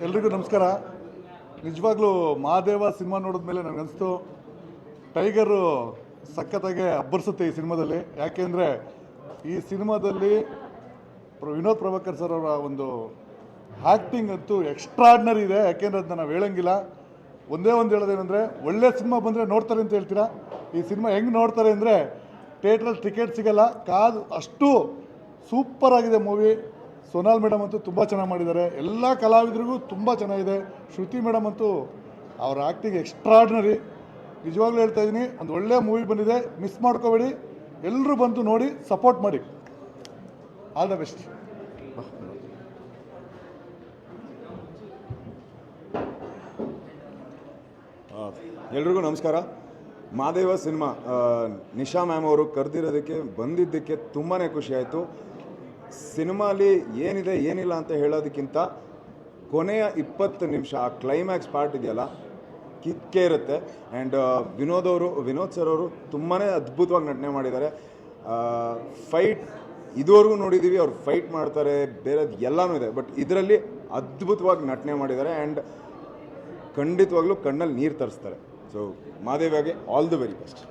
ಎಲ್ರಿಗೂ ನಮಸ್ಕಾರ. ನಿಜವಾಗ್ಲೂ ಮಹಾದೇವ ಸಿನಿಮಾ ನೋಡಿದ್ಮೇಲೆ ನನಗನ್ನಿಸ್ತು ಟೈಗರು ಸಖತ್ತಾಗೆ ಅಬ್ಬರಿಸುತ್ತೆ ಈ ಸಿನಿಮಾದಲ್ಲಿ. ಯಾಕೆಂದರೆ ಈ ಸಿನಿಮಾದಲ್ಲಿ ವಿನೋದ್ ಪ್ರಭಾಕರ್ ಸರ್ ಅವರ ಒಂದು ಆ್ಯಕ್ಟಿಂಗ್ ಅಂತೂ ಎಕ್ಸ್ಟ್ರಾರ್ಡ್ನರಿ ಇದೆ. ಯಾಕೆಂದರೆ ಅದನ್ನ ನಾವು ಹೇಳೋಂಗಿಲ್ಲ. ಒಂದೇ ಒಂದು ಹೇಳೋದೇನೆಂದರೆ, ಒಳ್ಳೆ ಸಿನಿಮಾ ಬಂದರೆ ನೋಡ್ತಾರೆ ಅಂತ ಹೇಳ್ತೀರಾ. ಈ ಸಿನಿಮಾ ಹೆಂಗೆ ನೋಡ್ತಾರೆ ಅಂದರೆ, ಥಿಯೇಟ್ರಲ್ಲಿ ಟಿಕೆಟ್ ಸಿಗೋಲ್ಲ, ಕಾದು ಅಷ್ಟು ಸೂಪರ್ ಆಗಿದೆ ಮೂವಿ. ಸೋನಾಲ್ ಮೇಡಮ್ ಅಂತೂ ತುಂಬ ಚೆನ್ನಾಗಿ ಮಾಡಿದ್ದಾರೆ. ಎಲ್ಲ ಕಲಾವಿದರಿಗೂ ತುಂಬ ಚೆನ್ನಾಗಿದೆ. ಶ್ರುತಿ ಮೇಡಮ್ ಅಂತೂ ಅವ್ರ ಆ್ಯಕ್ಟಿಂಗ್ ಎಕ್ಸ್ಟ್ರಾರ್ಡ್ನರಿ. ನಿಜವಾಗ್ಲೂ ಹೇಳ್ತಾ ಇದ್ದೀನಿ, ಒಂದು ಒಳ್ಳೆ ಮೂವಿ ಬಂದಿದೆ, ಮಿಸ್ ಮಾಡ್ಕೋಬೇಡಿ. ಎಲ್ಲರೂ ಬಂದು ನೋಡಿ ಸಪೋರ್ಟ್ ಮಾಡಿ. All the best. ಎಲ್ರಿಗೂ ನಮಸ್ಕಾರ. ಮಹಾದೇವ ಸಿನಿಮಾ ನಿಶಾ ಮ್ಯಾಮ್ ಅವರು ಕರೆದಿರೋದಕ್ಕೆ ಬಂದಿದ್ದಕ್ಕೆ ತುಂಬಾ ಖುಷಿ ಆಯಿತು. ಸಿನಿಮಾಲಿ ಏನಿದೆ ಏನಿಲ್ಲ ಅಂತ ಹೇಳೋದಕ್ಕಿಂತ ಕೊನೆಯ 20 ನಿಮಿಷ ಆ ಕ್ಲೈಮ್ಯಾಕ್ಸ್ ಪಾರ್ಟ್ ಇದೆಯಲ್ಲ, ಕಿಕ್ಕೇ ಇರುತ್ತೆ. ಆ್ಯಂಡ್ ವಿನೋದ್ ಸರ್ ಅವರು ತುಂಬಾ ಅದ್ಭುತವಾಗಿ ನಟನೆ ಮಾಡಿದ್ದಾರೆ. ಫೈಟ್ ಇದುವರೆಗೂ ನೋಡಿದ್ದೀವಿ, ಅವ್ರು ಫೈಟ್ ಮಾಡ್ತಾರೆ, ಬೇರೆದು ಎಲ್ಲನೂ ಇದೆ, ಬಟ್ ಇದರಲ್ಲಿ ಅದ್ಭುತವಾಗಿ ನಟನೆ ಮಾಡಿದ್ದಾರೆ. ಆ್ಯಂಡ್ ಖಂಡಿತವಾಗ್ಲೂ ಕಣ್ಣಲ್ಲಿ ನೀರು ತರಿಸ್ತಾರೆ. ಸೊ ಮಹಾದೇವಿಗೆ ಆಲ್ ದಿ ವೆರಿ ಬೆಸ್ಟ್.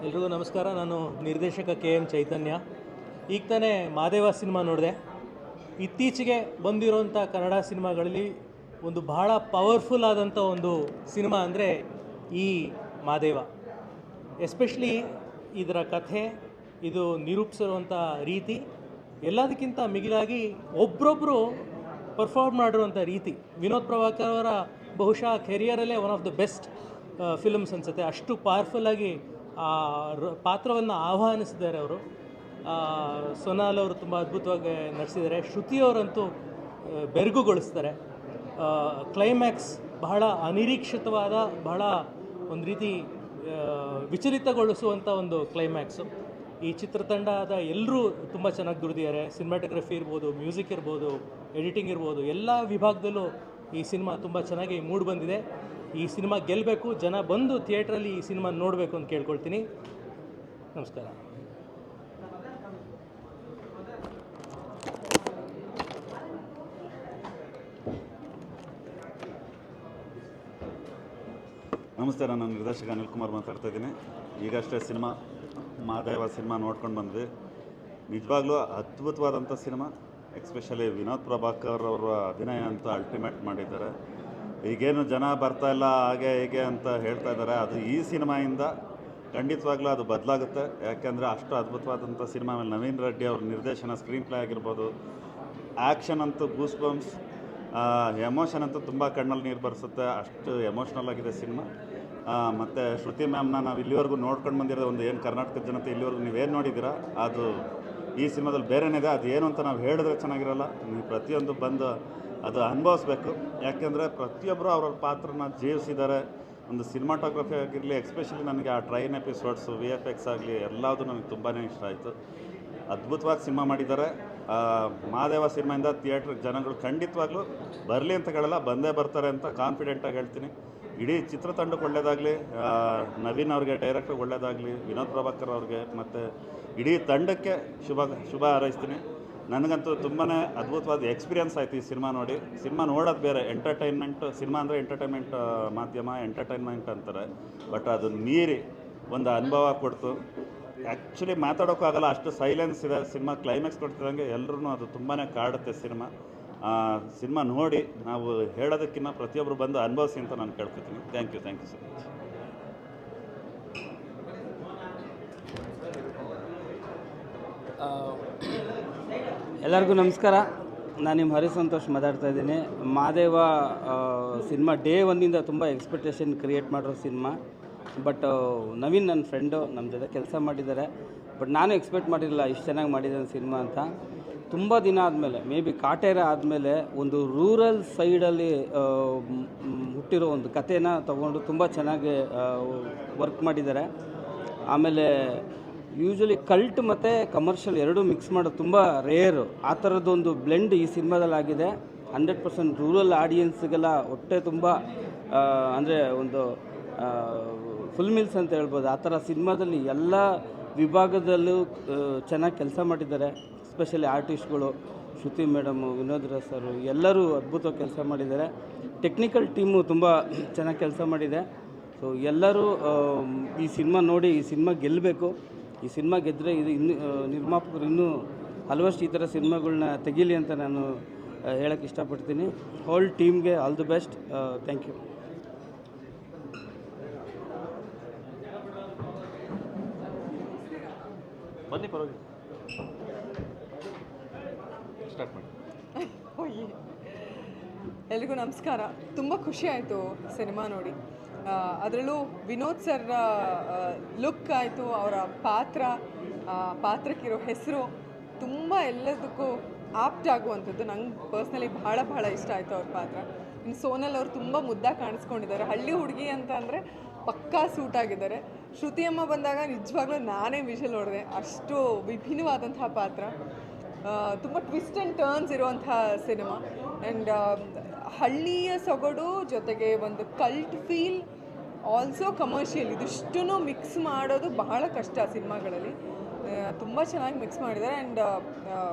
ಎಲ್ರಿಗೂ ನಮಸ್ಕಾರ. ನಾನು ನಿರ್ದೇಶಕ KM ಚೈತನ್ಯ. ಈಗ ತಾನೇ ಮಹಾದೇವ ಸಿನಿಮಾ ನೋಡಿದೆ. ಇತ್ತೀಚೆಗೆ ಬಂದಿರೋಂಥ ಕನ್ನಡ ಸಿನಿಮಾಗಳಲ್ಲಿ ಒಂದು ಬಹಳ ಪವರ್ಫುಲ್ ಆದಂಥ ಒಂದು ಸಿನಿಮಾ ಅಂದರೆ ಈ ಮಹಾದೇವ. ಎಸ್ಪೆಷಲಿ ಇದರ ಕಥೆ, ಇದು ನಿರೂಪಿಸಿರುವಂಥ ರೀತಿ, ಎಲ್ಲದಕ್ಕಿಂತ ಮಿಗಿಲಾಗಿ ಒಬ್ಬರೊಬ್ಬರು ಪರ್ಫಾರ್ಮ್ ಮಾಡಿರುವಂಥ ರೀತಿ. ವಿನೋದ್ ಪ್ರಭಾಕರ್ ಅವರ ಬಹುಶಃ ಕೆರಿಯರಲ್ಲೇ one of the best films ಅನಿಸುತ್ತೆ. ಅಷ್ಟು ಪವರ್ಫುಲ್ಲಾಗಿ ಆ ಪಾತ್ರವನ್ನು ಆಹ್ವಾನಿಸಿದ್ದಾರೆ ಅವರು. ಸೋನಾಲ್ ಅವರು ತುಂಬ ಅದ್ಭುತವಾಗಿ ನಟಿಸಿದ್ದಾರೆ. ಶ್ರುತಿಯವರಂತೂ ಬೆರಗುಗೊಳಿಸ್ತಾರೆ. ಕ್ಲೈಮ್ಯಾಕ್ಸ್ ಬಹಳ ಅನಿರೀಕ್ಷಿತವಾದ, ಬಹಳ ಒಂದು ರೀತಿ ವಿಚಲಿತಗೊಳಿಸುವಂಥ ಒಂದು ಕ್ಲೈಮ್ಯಾಕ್ಸು. ಈ ಚಿತ್ರತಂಡದ ಎಲ್ಲರೂ ತುಂಬ ಚೆನ್ನಾಗಿ ದುಡಿದಿದ್ದಾರೆ. ಸಿನಿಮಾಟೋಗ್ರಫಿ ಇರ್ಬೋದು, ಮ್ಯೂಸಿಕ್ ಇರ್ಬೋದು, ಎಡಿಟಿಂಗ್ ಇರ್ಬೋದು, ಎಲ್ಲ ವಿಭಾಗದಲ್ಲೂ ಈ ಸಿನಿಮಾ ತುಂಬ ಚೆನ್ನಾಗಿ ಮೂಡಿ ಬಂದಿದೆ. ಈ ಸಿನಿಮಾ ಗೆಲ್ಲಬೇಕು, ಜನ ಬಂದು ಥಿಯೇಟ್ರಲ್ಲಿ ಈ ಸಿನಿಮಾ ನೋಡಬೇಕು ಅಂತ ಕೇಳ್ಕೊಳ್ತೀನಿ. ನಮಸ್ಕಾರ. ನಮಸ್ತೆ, ನಾನು ನಿರ್ದೇಶಕ ಅನಿಲ್ ಕುಮಾರ್ ಮಾತಾಡ್ತಾ ಇದ್ದೀನಿ. ಈಗಷ್ಟೇ ಸಿನಿಮಾ ಮಹಾದೇವ ಸಿನಿಮಾ ನೋಡ್ಕೊಂಡು ಬಂದ್ವಿ. ನಿಜವಾಗ್ಲೂ ಅದ್ಭುತವಾದಂಥ ಸಿನಿಮಾ. ಎಕ್ಸ್ಪೆಷಲಿ ವಿನೋದ್ ಪ್ರಭಾಕರ್ ಅವರ ಅಭಿನಯ ಅಂತ ಅಲ್ಟಿಮೇಟ್ ಮಾಡಿದ್ದಾರೆ. ಈಗೇನು ಜನ ಬರ್ತಾ ಇಲ್ಲ ಹಾಗೆ ಹೀಗೆ ಅಂತ ಹೇಳ್ತಾ ಇದ್ದಾರೆ, ಅದು ಈ ಸಿನಿಮಾಯಿಂದ ಖಂಡಿತವಾಗ್ಲೂ ಅದು ಬದಲಾಗುತ್ತೆ. ಯಾಕೆಂದರೆ ಅಷ್ಟು ಅದ್ಭುತವಾದಂಥ ಸಿನಿಮಾ. ಆಮೇಲೆ ನವೀನ್ ರೆಡ್ಡಿ ಅವ್ರ ನಿರ್ದೇಶನ, ಸ್ಕ್ರೀನ್ ಪ್ಲೇ ಆಗಿರ್ಬೋದು, ಆ್ಯಕ್ಷನ್ ಅಂತೂ ಗೂಸ್ ಬಂಪ್ಸ್, ಎಮೋಷನ್ ಅಂತೂ ತುಂಬ ಕಣ್ಣಲ್ಲಿ ನೀರು ಬರೆಸುತ್ತೆ. ಅಷ್ಟು ಎಮೋಷ್ನಲ್ ಆಗಿದೆ ಸಿನಿಮಾ. ಮತ್ತು ಶ್ರುತಿ ಮ್ಯಾಮ್ನ ನಾವು ಇಲ್ಲಿವರೆಗೂ ನೋಡ್ಕೊಂಡು ಬಂದಿರೋದು ಒಂದು ಏನು ಕರ್ನಾಟಕದ ಜನತೆ ಇಲ್ಲಿವರೆಗೂ ನೀವೇನು ನೋಡಿದ್ದೀರಾ ಅದು ಈ ಸಿನಿಮಾದಲ್ಲಿ ಬೇರೆನಿದೆ. ಅದು ಏನು ಅಂತ ನಾವು ಹೇಳಿದ್ರೆ ಚೆನ್ನಾಗಿರಲ್ಲ. ನೀವು ಪ್ರತಿಯೊಂದು ಬಂದು ಅದು ಅನುಭವಿಸ್ಬೇಕು. ಯಾಕೆಂದರೆ ಪ್ರತಿಯೊಬ್ಬರು ಅವ್ರವ್ರ ಪಾತ್ರನ ಜೀವಿಸಿದ್ದಾರೆ. ಒಂದು ಸಿನಿಮಾಟೋಗ್ರಫಿ ಆಗಿರಲಿ, ಎಕ್ಸ್ಪೆಷಲಿ ನನಗೆ ಆ ಟ್ರೈನ್ ಎಪಿಸೋಡ್ಸು, VFX ಆಗಲಿ, ಎಲ್ಲದೂ ನನಗೆ ತುಂಬಾ ಇಷ್ಟ ಆಯಿತು. ಅದ್ಭುತವಾಗಿ ಸಿನಿಮಾ ಮಾಡಿದ್ದಾರೆ. ಮಹಾದೇವ ಸಿನಿಮಾಯಿಂದ ಥಿಯೇಟ್ರಿಗೆ ಜನಗಳು ಖಂಡಿತವಾಗ್ಲೂ ಬರಲಿ ಅಂತ ಹೇಳಲ್ಲ, ಬಂದೇ ಬರ್ತಾರೆ ಅಂತ ಕಾನ್ಫಿಡೆಂಟಾಗಿ ಹೇಳ್ತೀನಿ. ಇಡೀ ಚಿತ್ರತಂಡಕ್ಕೆ ಒಳ್ಳೆಯದಾಗಲಿ, ನವೀನ್ ಅವ್ರಿಗೆ, ಡೈರೆಕ್ಟ್ರಿಗೆ ಒಳ್ಳೆಯದಾಗಲಿ, ವಿನೋದ್ ಪ್ರಭಾಕರ್ ಅವ್ರಿಗೆ ಮತ್ತು ಇಡೀ ತಂಡಕ್ಕೆ ಶುಭ ಹಾರೈಸ್ತೀನಿ. ನನಗಂತೂ ತುಂಬಾ ಅದ್ಭುತವಾದ ಎಕ್ಸ್ಪೀರಿಯನ್ಸ್ ಆಯಿತು ಈ ಸಿನಿಮಾ ನೋಡಿ. ಸಿನಿಮಾ ನೋಡೋದು ಬೇರೆ, ಎಂಟರ್ಟೈನ್ಮೆಂಟ್ ಸಿನಿಮಾ ಅಂದರೆ ಎಂಟರ್ಟೈನ್ಮೆಂಟ್ ಮಾಧ್ಯಮ, ಎಂಟರ್ಟೈನ್ಮೆಂಟ್ ಅಂತಾರೆ, ಬಟ್ ಅದು ಮೀರಿ ಒಂದು ಅನುಭವ ಕೊಡ್ತು. ಆ್ಯಕ್ಚುಲಿ ಮಾತಾಡೋಕ್ಕೂ ಆಗಲ್ಲ, ಅಷ್ಟು ಸೈಲೆನ್ಸ್ ಇದೆ ಸಿನಿಮಾ. ಕ್ಲೈಮ್ಯಾಕ್ಸ್ ಕೊಡ್ತಿದ್ದಂಗೆ ಎಲ್ಲರೂ ಅದು ತುಂಬಾ ಕಾಡುತ್ತೆ ಸಿನಿಮಾ. ಸಿನಿಮಾ ನೋಡಿ ನಾವು ಹೇಳೋದಕ್ಕಿಂತ ಪ್ರತಿಯೊಬ್ಬರು ಬಂದು ಅನುಭವಿಸಿ ಅಂತ ನಾನು ಕೇಳ್ಕೊತೀನಿ. Thank you so much. ಎಲ್ಲರಿಗೂ ನಮಸ್ಕಾರ. ನಾನು ನಿಮ್ಮ ಹರಿಸಂತೋಷ್ ಮಾತಾಡ್ತಾ ಇದ್ದೀನಿ. ಮಹಾದೇವ ಸಿನಿಮಾ ಡೇ ಒನ್ನಿಂದ ತುಂಬ ಎಕ್ಸ್ಪೆಕ್ಟೇಷನ್ ಕ್ರಿಯೇಟ್ ಮಾಡಿರೋ ಸಿನಿಮಾ. ಬಟ್ ನವೀನ್ ನನ್ನ ಫ್ರೆಂಡು, ನಮ್ಮ ಜೊತೆ ಕೆಲಸ ಮಾಡಿದ್ದಾರೆ. ಬಟ್ ನಾನು ಎಕ್ಸ್ಪೆಕ್ಟ್ ಮಾಡಿರಲಿಲ್ಲ ಇಷ್ಟು ಚೆನ್ನಾಗಿ ಮಾಡಿದ್ದಾನೆ ಸಿನಿಮಾ ಅಂತ. ತುಂಬ ದಿನ ಆದಮೇಲೆ, ಮೇ ಬಿ ಕಾಟೇರ ಆದಮೇಲೆ, ಒಂದು ರೂರಲ್ ಸೈಡಲ್ಲಿ ಹುಟ್ಟಿರೋ ಒಂದು ಕಥೆನ ತೊಗೊಂಡು ತುಂಬ ಚೆನ್ನಾಗಿ ವರ್ಕ್ ಮಾಡಿದ್ದಾರೆ. ಆಮೇಲೆ ಯೂಶ್ವಲಿ ಕಲ್ಟ್ ಮತ್ತು ಕಮರ್ಷಿಯಲ್ ಎರಡೂ ಮಿಕ್ಸ್ ಮಾಡೋದು ತುಂಬ ರೇರು. ಆ ಥರದ್ದೊಂದು ಬ್ಲೆಂಡ್ ಈ ಸಿನಿಮಾದಲ್ಲಿ ಆಗಿದೆ. 100% ರೂರಲ್ ಆಡಿಯನ್ಸ್ಗೆಲ್ಲ ಹೊಟ್ಟೆ ತುಂಬ ಅಂದರೆ ಒಂದು ಫುಲ್ ಮಿಲ್ಸ್ ಅಂತ ಹೇಳ್ಬೋದು. ಆ ಥರ ಸಿನಿಮಾದಲ್ಲಿ ಎಲ್ಲ ವಿಭಾಗದಲ್ಲೂ ಚೆನ್ನಾಗಿ ಕೆಲಸ ಮಾಡಿದ್ದಾರೆ. ಎಸ್ಪೆಷಲಿ ಆರ್ಟಿಸ್ಟ್ಗಳು ಶ್ರುತಿ ಮೇಡಮು, ವಿನೋದ್ ರಾಜ್ ಸರು ಎಲ್ಲರೂ ಅದ್ಭುತವಾಗಿ ಕೆಲಸ ಮಾಡಿದ್ದಾರೆ. ಟೆಕ್ನಿಕಲ್ ಟೀಮು ತುಂಬ ಚೆನ್ನಾಗಿ ಕೆಲಸ ಮಾಡಿದೆ. ಸೊ ಎಲ್ಲರೂ ಈ ಸಿನಿಮಾ ನೋಡಿ ಈ ಸಿನಿಮಾ ಗೆಲ್ಲಬೇಕು. ಈ ಸಿನಿಮಾ ಗೆದ್ದರೆ ಇದು ಇನ್ನೂ ನಿರ್ಮಾಪಕರು ಇನ್ನೂ ಹಲವಷ್ಟು ಈ ಥರ ಸಿನಿಮಾಗಳನ್ನ ತೆಗೀಲಿ ಅಂತ ನಾನು ಹೇಳೋಕ್ಕೆ ಇಷ್ಟಪಡ್ತೀನಿ. ಹೋಲ್ ಟೀಮ್ಗೆ all the best. Thank you. ಬನ್ನಿ ಪರವಾಗಿಲ್ಲ, ಸ್ಟಾರ್ಟ್ ಮಾಡಿ. ಎಲ್ರಿಗೂ ನಮಸ್ಕಾರ. ತುಂಬ ಖುಷಿ ಆಯಿತು ಸಿನಿಮಾ ನೋಡಿ. ಅದರಲ್ಲೂ ವಿನೋದ್ ಸರ್ ಲುಕ್ ಆಯಿತು, ಅವರ ಪಾತ್ರಕ್ಕಿರೋ ಹೆಸರು ತುಂಬ ಎಲ್ಲದಕ್ಕೂ ಆಪ್ಟ್ ಆಗುವಂಥದ್ದು. ನಂಗೆ ಪರ್ಸ್ನಲಿ ಭಾಳ ಇಷ್ಟ ಆಯಿತು ಅವ್ರ ಪಾತ್ರ. ಇನ್ನು ಸೋನಲ್ ಅವರು ತುಂಬ ಮುದ್ದಾಗಿ ಕಾಣಿಸ್ಕೊಂಡಿದ್ದಾರೆ. ಹಳ್ಳಿ ಹುಡುಗಿ ಅಂತ ಅಂದರೆ ಪಕ್ಕಾ ಸೂಟ್ ಆಗಿದ್ದಾರೆ. ಶ್ರುತಿ ಅಮ್ಮ ಬಂದಾಗ ನಿಜವಾಗ್ಲೂ ನಾನೇ ವಿಷಲ್ ಹೊಡೆದೆ. ಅಷ್ಟು ವಿಭಿನ್ನವಾದಂತಹ ಪಾತ್ರ, ತುಂಬ ಟ್ವಿಸ್ಟ್ ಆ್ಯಂಡ್ ಟರ್ನ್ಸ್ ಇರುವಂಥ ಸಿನಿಮಾ. ಆ್ಯಂಡ್ ಹಳ್ಳಿಯ ಸೊಗಡು ಜೊತೆಗೆ ಒಂದು ಕಲ್ಟ್ ಫೀಲ್, ಆಲ್ಸೋ ಕಮರ್ಷಿಯಲ್, ಇದಿಷ್ಟೂ ಮಿಕ್ಸ್ ಮಾಡೋದು ಬಹಳ ಕಷ್ಟ ಸಿನಿಮಾಗಳಲ್ಲಿ. ತುಂಬ ಚೆನ್ನಾಗಿ ಮಿಕ್ಸ್ ಮಾಡಿದ್ದಾರೆ. ಆ್ಯಂಡ್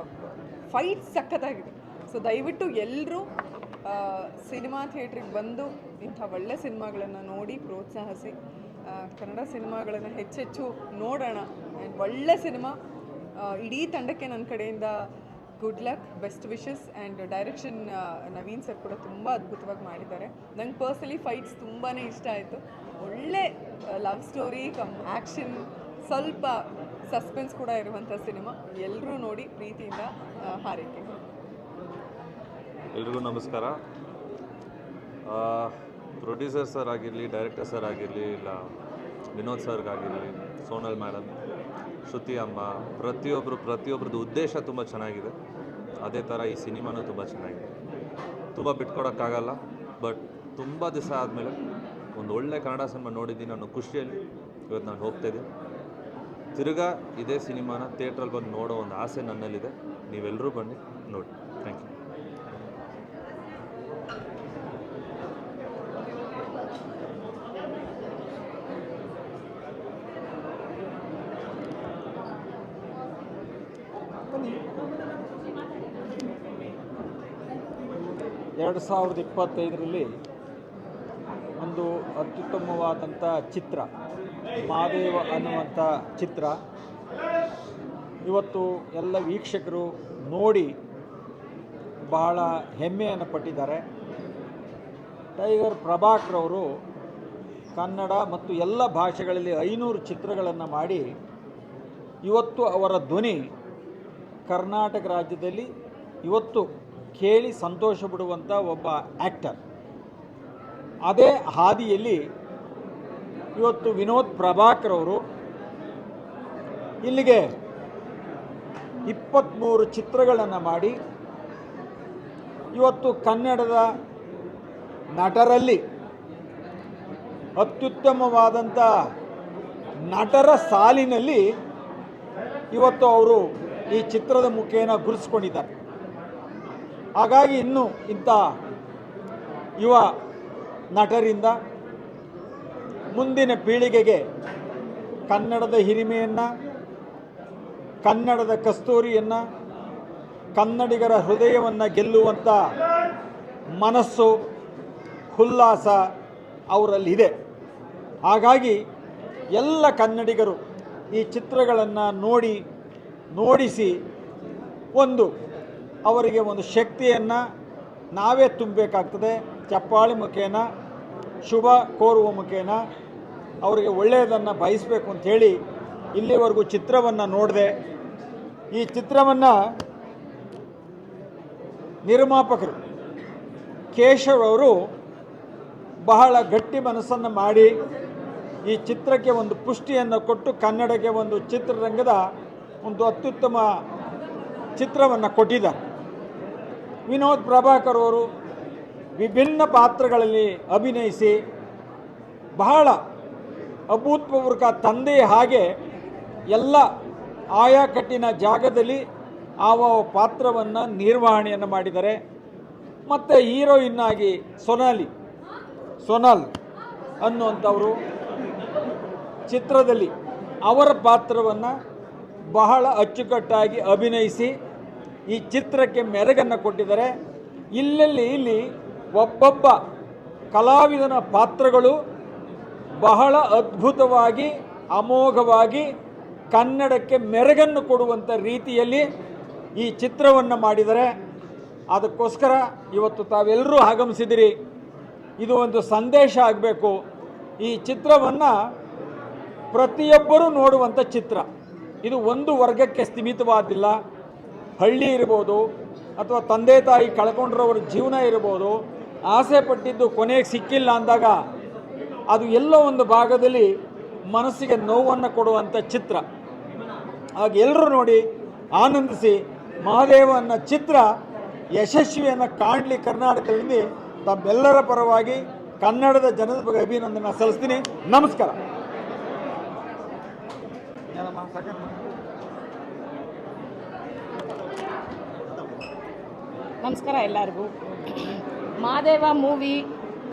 ಫೈಟ್ ಸಖತ್ತಾಗಿದೆ. ಸೊ ದಯವಿಟ್ಟು ಎಲ್ಲರೂ ಸಿನಿಮಾ ಥಿಯೇಟ್ರಿಗೆ ಬಂದು ಇಂಥ ಒಳ್ಳೆ ಸಿನಿಮಾಗಳನ್ನು ನೋಡಿ ಪ್ರೋತ್ಸಾಹಿಸಿ. ಕನ್ನಡ ಸಿನಿಮಾಗಳನ್ನು ಹೆಚ್ಚೆಚ್ಚು ನೋಡೋಣ. ಆ್ಯಂಡ್ ಒಳ್ಳೆ ಸಿನಿಮಾ. ಇಡೀ ತಂಡಕ್ಕೆ ನನ್ನ ಕಡೆಯಿಂದ good luck, best wishes. And direction Naveen sir ಕೂಡ ತುಂಬ ಅದ್ಭುತವಾಗಿ ಮಾಡಿದ್ದಾರೆ. ನಂಗೆ ಪರ್ಸ್ನಲಿ ಫೈಟ್ಸ್ ತುಂಬಾ ಇಷ್ಟ ಆಯಿತು. ಒಳ್ಳೆ ಲವ್ ಸ್ಟೋರಿ ಕಮ್ ಆ್ಯಕ್ಷನ್, ಸ್ವಲ್ಪ ಸಸ್ಪೆನ್ಸ್ ಕೂಡ ಇರುವಂಥ ಸಿನಿಮಾ. ಎಲ್ಲರೂ ನೋಡಿ ಪ್ರೀತಿಯಿಂದ ಹಾರೈಕೆ. ಎಲ್ರಿಗೂ ನಮಸ್ಕಾರ. ಪ್ರೊಡ್ಯೂಸರ್ ಸರ್ ಆಗಿರಲಿ, ಡೈರೆಕ್ಟರ್ ಸರ್ ಆಗಿರಲಿ, ಇಲ್ಲ ವಿನೋದ್ ಸರ್ಗಾಗಿರಲಿ, ಸೋನಲ್ ಮೇಡಮ್, ಶ್ರುತಿ ಅಮ್ಮ, ಪ್ರತಿಯೊಬ್ಬರದ್ದು ಉದ್ದೇಶ ತುಂಬ ಚೆನ್ನಾಗಿದೆ. ಅದೇ ಥರ ಈ ಸಿನಿಮಾನೂ ತುಂಬ ಚೆನ್ನಾಗಿದೆ. ತುಂಬ ಬಿಟ್ಕೊಡೋಕ್ಕಾಗಲ್ಲ. ಬಟ್ ತುಂಬ ದಿವಸ ಆದಮೇಲೆ ಒಂದು ಒಳ್ಳೆ ಕನ್ನಡ ಸಿನಿಮಾ ನೋಡಿದ್ದೀನಿ ಅನ್ನೋ ಖುಷಿಯಲ್ಲಿ ಇವತ್ತು ನಾನು ಹೋಗ್ತಾಯಿದ್ದೀನಿ. ತಿರ್ಗಾ ಇದೇ ಸಿನಿಮಾನ ಥಿಯೇಟ್ರಲ್ಲಿ ಬಂದು ನೋಡೋ ಒಂದು ಆಸೆ ನನ್ನಲ್ಲಿದೆ. ನೀವೆಲ್ಲರೂ ಬನ್ನಿ ನೋಡಿ. Thank you. ಎರಡು 2025ರಲ್ಲಿ ಒಂದು ಅತ್ಯುತ್ತಮವಾದಂಥ ಚಿತ್ರ ಮಾದೇವ ಅನ್ನುವಂಥ ಚಿತ್ರ ಇವತ್ತು ಎಲ್ಲ ವೀಕ್ಷಕರು ನೋಡಿ ಬಹಳ ಹೆಮ್ಮೆಯನ್ನು ಪಟ್ಟಿದ್ದಾರೆ. ಟೈಗರ್ ಪ್ರಭಾಕರ್ ಅವರು ಕನ್ನಡ ಮತ್ತು ಎಲ್ಲ ಭಾಷೆಗಳಲ್ಲಿ 500 ಚಿತ್ರಗಳನ್ನು ಮಾಡಿ ಇವತ್ತು ಅವರ ಧ್ವನಿ ಕರ್ನಾಟಕ ರಾಜ್ಯದಲ್ಲಿ ಇವತ್ತು ಕೇಳಿ ಸಂತೋಷ ಪಡುವಂಥ ಒಬ್ಬ ಆ್ಯಕ್ಟರ್. ಅದೇ ಹಾದಿಯಲ್ಲಿ ಇವತ್ತು ವಿನೋದ್ ಪ್ರಭಾಕರ್ ಅವರು ಇಲ್ಲಿಗೆ 23 ಚಿತ್ರಗಳನ್ನು ಮಾಡಿ ಇವತ್ತು ಕನ್ನಡದ ನಟರಲ್ಲಿ ಅತ್ಯುತ್ತಮವಾದಂಥ ನಟರ ಸಾಲಿನಲ್ಲಿ ಇವತ್ತು ಅವರು ಈ ಚಿತ್ರದ ಮುಖೇನ ಗುರುತಿಸ್ಕೊಂಡಿದ್ದಾರೆ. ಹಾಗಾಗಿ ಇನ್ನೂ ಇಂಥ ಯುವ ನಟರಿಂದ ಮುಂದಿನ ಪೀಳಿಗೆಗೆ ಕನ್ನಡದ ಹಿರಿಮೆಯನ್ನು, ಕನ್ನಡದ ಕಸ್ತೂರಿಯನ್ನು, ಕನ್ನಡಿಗರ ಹೃದಯವನ್ನು ಗೆಲ್ಲುವಂಥ ಮನಸ್ಸು, ಉಲ್ಲಾಸ ಅವರಲ್ಲಿದೆ. ಹಾಗಾಗಿ ಎಲ್ಲ ಕನ್ನಡಿಗರು ಈ ಚಿತ್ರಗಳನ್ನು ನೋಡಿಸಿ ಅವರಿಗೆ ಒಂದು ಶಕ್ತಿಯನ್ನು ನಾವೇ ತುಂಬಬೇಕಾಗ್ತದೆ. ಚಪ್ಪಾಳೆ ಮುಖೇನ, ಶುಭ ಕೋರುವ ಮುಖೇನ ಅವರಿಗೆ ಒಳ್ಳೆಯದನ್ನು ಬಯಸಬೇಕು ಅಂಥೇಳಿ ಇಲ್ಲಿವರೆಗೂ ಚಿತ್ರವನ್ನು ನೋಡಿದೆ. ಈ ಚಿತ್ರವನ್ನು ನಿರ್ಮಾಪಕರು ಕೇಶವ್ ಅವರು ಬಹಳ ಗಟ್ಟಿ ಮನಸ್ಸನ್ನು ಮಾಡಿ ಈ ಚಿತ್ರಕ್ಕೆ ಒಂದು ಪುಷ್ಟಿಯನ್ನು ಕೊಟ್ಟು ಕನ್ನಡಕ್ಕೆ ಒಂದು ಚಿತ್ರರಂಗದ ಒಂದು ಅತ್ಯುತ್ತಮ ಚಿತ್ರವನ್ನು ಕೊಟ್ಟಿದ್ದಾರೆ. ವಿನೋದ್ ಪ್ರಭಾಕರ್ ಅವರು ವಿಭಿನ್ನ ಪಾತ್ರಗಳಲ್ಲಿ ಅಭಿನಯಿಸಿ ಬಹಳ ಅಭೂತಪೂರ್ವಕ ತಂದೆ ಹಾಗೆ ಎಲ್ಲ ಆಯಾಕಟ್ಟಿನ ಜಾಗದಲ್ಲಿ ಆ ಪಾತ್ರವನ್ನು ನಿರ್ವಹಣೆಯನ್ನು ಮಾಡಿದ್ದಾರೆ. ಮತ್ತು ಹೀರೋಯಿನ್ ಆಗಿ ಸೋನಲ್ ಅನ್ನುವಂಥವರು ಚಿತ್ರದಲ್ಲಿ ಅವರ ಪಾತ್ರವನ್ನು ಬಹಳ ಅಚ್ಚುಕಟ್ಟಾಗಿ ಅಭಿನಯಿಸಿ ಈ ಚಿತ್ರಕ್ಕೆ ಮೆರುಗನ್ನು ಕೊಟ್ಟಿದ್ದಾರೆ. ಇಲ್ಲಿ ಒಬ್ಬೊಬ್ಬ ಕಲಾವಿದನ ಪಾತ್ರಗಳು ಬಹಳ ಅದ್ಭುತವಾಗಿ ಅಮೋಘವಾಗಿ ಕನ್ನಡಕ್ಕೆ ಮೆರುಗನ್ನು ಕೊಡುವಂಥ ರೀತಿಯಲ್ಲಿ ಈ ಚಿತ್ರವನ್ನು ಮಾಡಿದರೆ. ಅದಕ್ಕೋಸ್ಕರ ಇವತ್ತು ತಾವೆಲ್ಲರೂ ಆಗಮಿಸಿದಿರಿ. ಇದು ಒಂದು ಸಂದೇಶ ಆಗಬೇಕು. ಈ ಚಿತ್ರವನ್ನು ಪ್ರತಿಯೊಬ್ಬರೂ ನೋಡುವಂಥ ಚಿತ್ರ. ಇದು ಒಂದು ವರ್ಗಕ್ಕೆ ಸೀಮಿತವಾದಿಲ್ಲ. ಹಳ್ಳಿ ಇರ್ಬೋದು ಅಥವಾ ತಂದೆ ತಾಯಿ ಕಳ್ಕೊಂಡಿರೋರ ಜೀವನ ಇರ್ಬೋದು, ಆಸೆ ಪಟ್ಟಿದ್ದು ಕೊನೆಗೆ ಸಿಕ್ಕಿಲ್ಲ ಅಂದಾಗ ಅದು ಎಲ್ಲೋ ಒಂದು ಭಾಗದಲ್ಲಿ ಮನಸ್ಸಿಗೆ ನೋವನ್ನು ಕೊಡುವಂಥ ಚಿತ್ರ. ಆಗ ಎಲ್ಲರೂ ನೋಡಿ ಆನಂದಿಸಿ ಮಹಾದೇವ ಅನ್ನೋ ಚಿತ್ರ ಯಶಸ್ವಿಯನ್ನು ಕಾಣಲಿ ಕರ್ನಾಟಕದಲ್ಲಿ. ತಮ್ಮೆಲ್ಲರ ಪರವಾಗಿ ಕನ್ನಡದ ಜನದ ಬಗ್ಗೆ ಅಭಿನಂದನೆ ಸಲ್ಲಿಸ್ತೀನಿ. ನಮಸ್ಕಾರ. ನಮಸ್ಕಾರ ಎಲ್ಲರಿಗೂ. ಮಹಾದೇವ ಮೂವಿ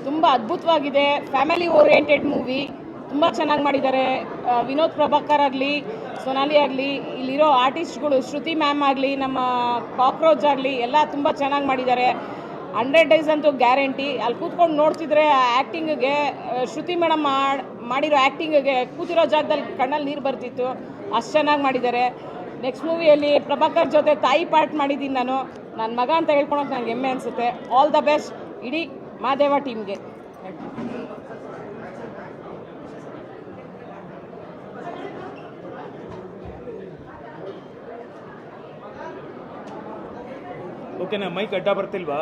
ತುಂಬ ಅದ್ಭುತವಾಗಿದೆ. ಫ್ಯಾಮಿಲಿ ಓರಿಯೆಂಟೆಡ್ ಮೂವಿ, ತುಂಬ ಚೆನ್ನಾಗಿ ಮಾಡಿದ್ದಾರೆ. ವಿನೋದ್ ಪ್ರಭಾಕರ್ ಆಗಲಿ, ಸೊನಾಲಿ ಆಗಲಿ, ಇಲ್ಲಿರೋ ಆರ್ಟಿಸ್ಟ್ಗಳು ಶ್ರುತಿ ಮ್ಯಾಮ್ ಆಗಲಿ, ನಮ್ಮ ಕಾಕ್ರೋಚ್ ಆಗಲಿ ಎಲ್ಲ ತುಂಬ ಚೆನ್ನಾಗಿ ಮಾಡಿದ್ದಾರೆ. 100 ಡೇಸ್ ಅಂತೂ ಗ್ಯಾರಂಟಿ. ಅಲ್ಲಿ ಕೂತ್ಕೊಂಡು ನೋಡ್ತಿದ್ರೆ ಆ್ಯಕ್ಟಿಂಗಿಗೆ, ಶ್ರುತಿ ಮೇಡಮ್ ಮಾಡಿರೋ ಆ್ಯಕ್ಟಿಂಗಿಗೆ ಕೂತಿರೋ ಜಾಗದಲ್ಲಿ ಕಣ್ಣಲ್ಲಿ ನೀರು ಬರ್ತಿತ್ತು. ಅಷ್ಟು ಚೆನ್ನಾಗಿ ಮಾಡಿದ್ದಾರೆ. ನೆಕ್ಸ್ಟ್ ಮೂವಿಯಲ್ಲಿ ಪ್ರಭಾಕರ್ ಜೊತೆ ತಾಯಿ ಪಾರ್ಟ್ ಮಾಡಿದ್ದೀನಿ ನಾನು. ನನ್ನ ಮಗ ಅಂತ ಹೇಳ್ಕೊಳಕ್ಕೆ ನನಗೆ ಹೆಮ್ಮೆ ಅನಿಸುತ್ತೆ. ಆಲ್ ದ ಬೆಸ್ಟ್ ಇಡೀ ಮಹಾದೇವ ಟೀಮ್ಗೆ. ಓಕೆನಾ? ಮೈಕ್ ಅಡ್ಡ ಬರ್ತಿಲ್ವಾ?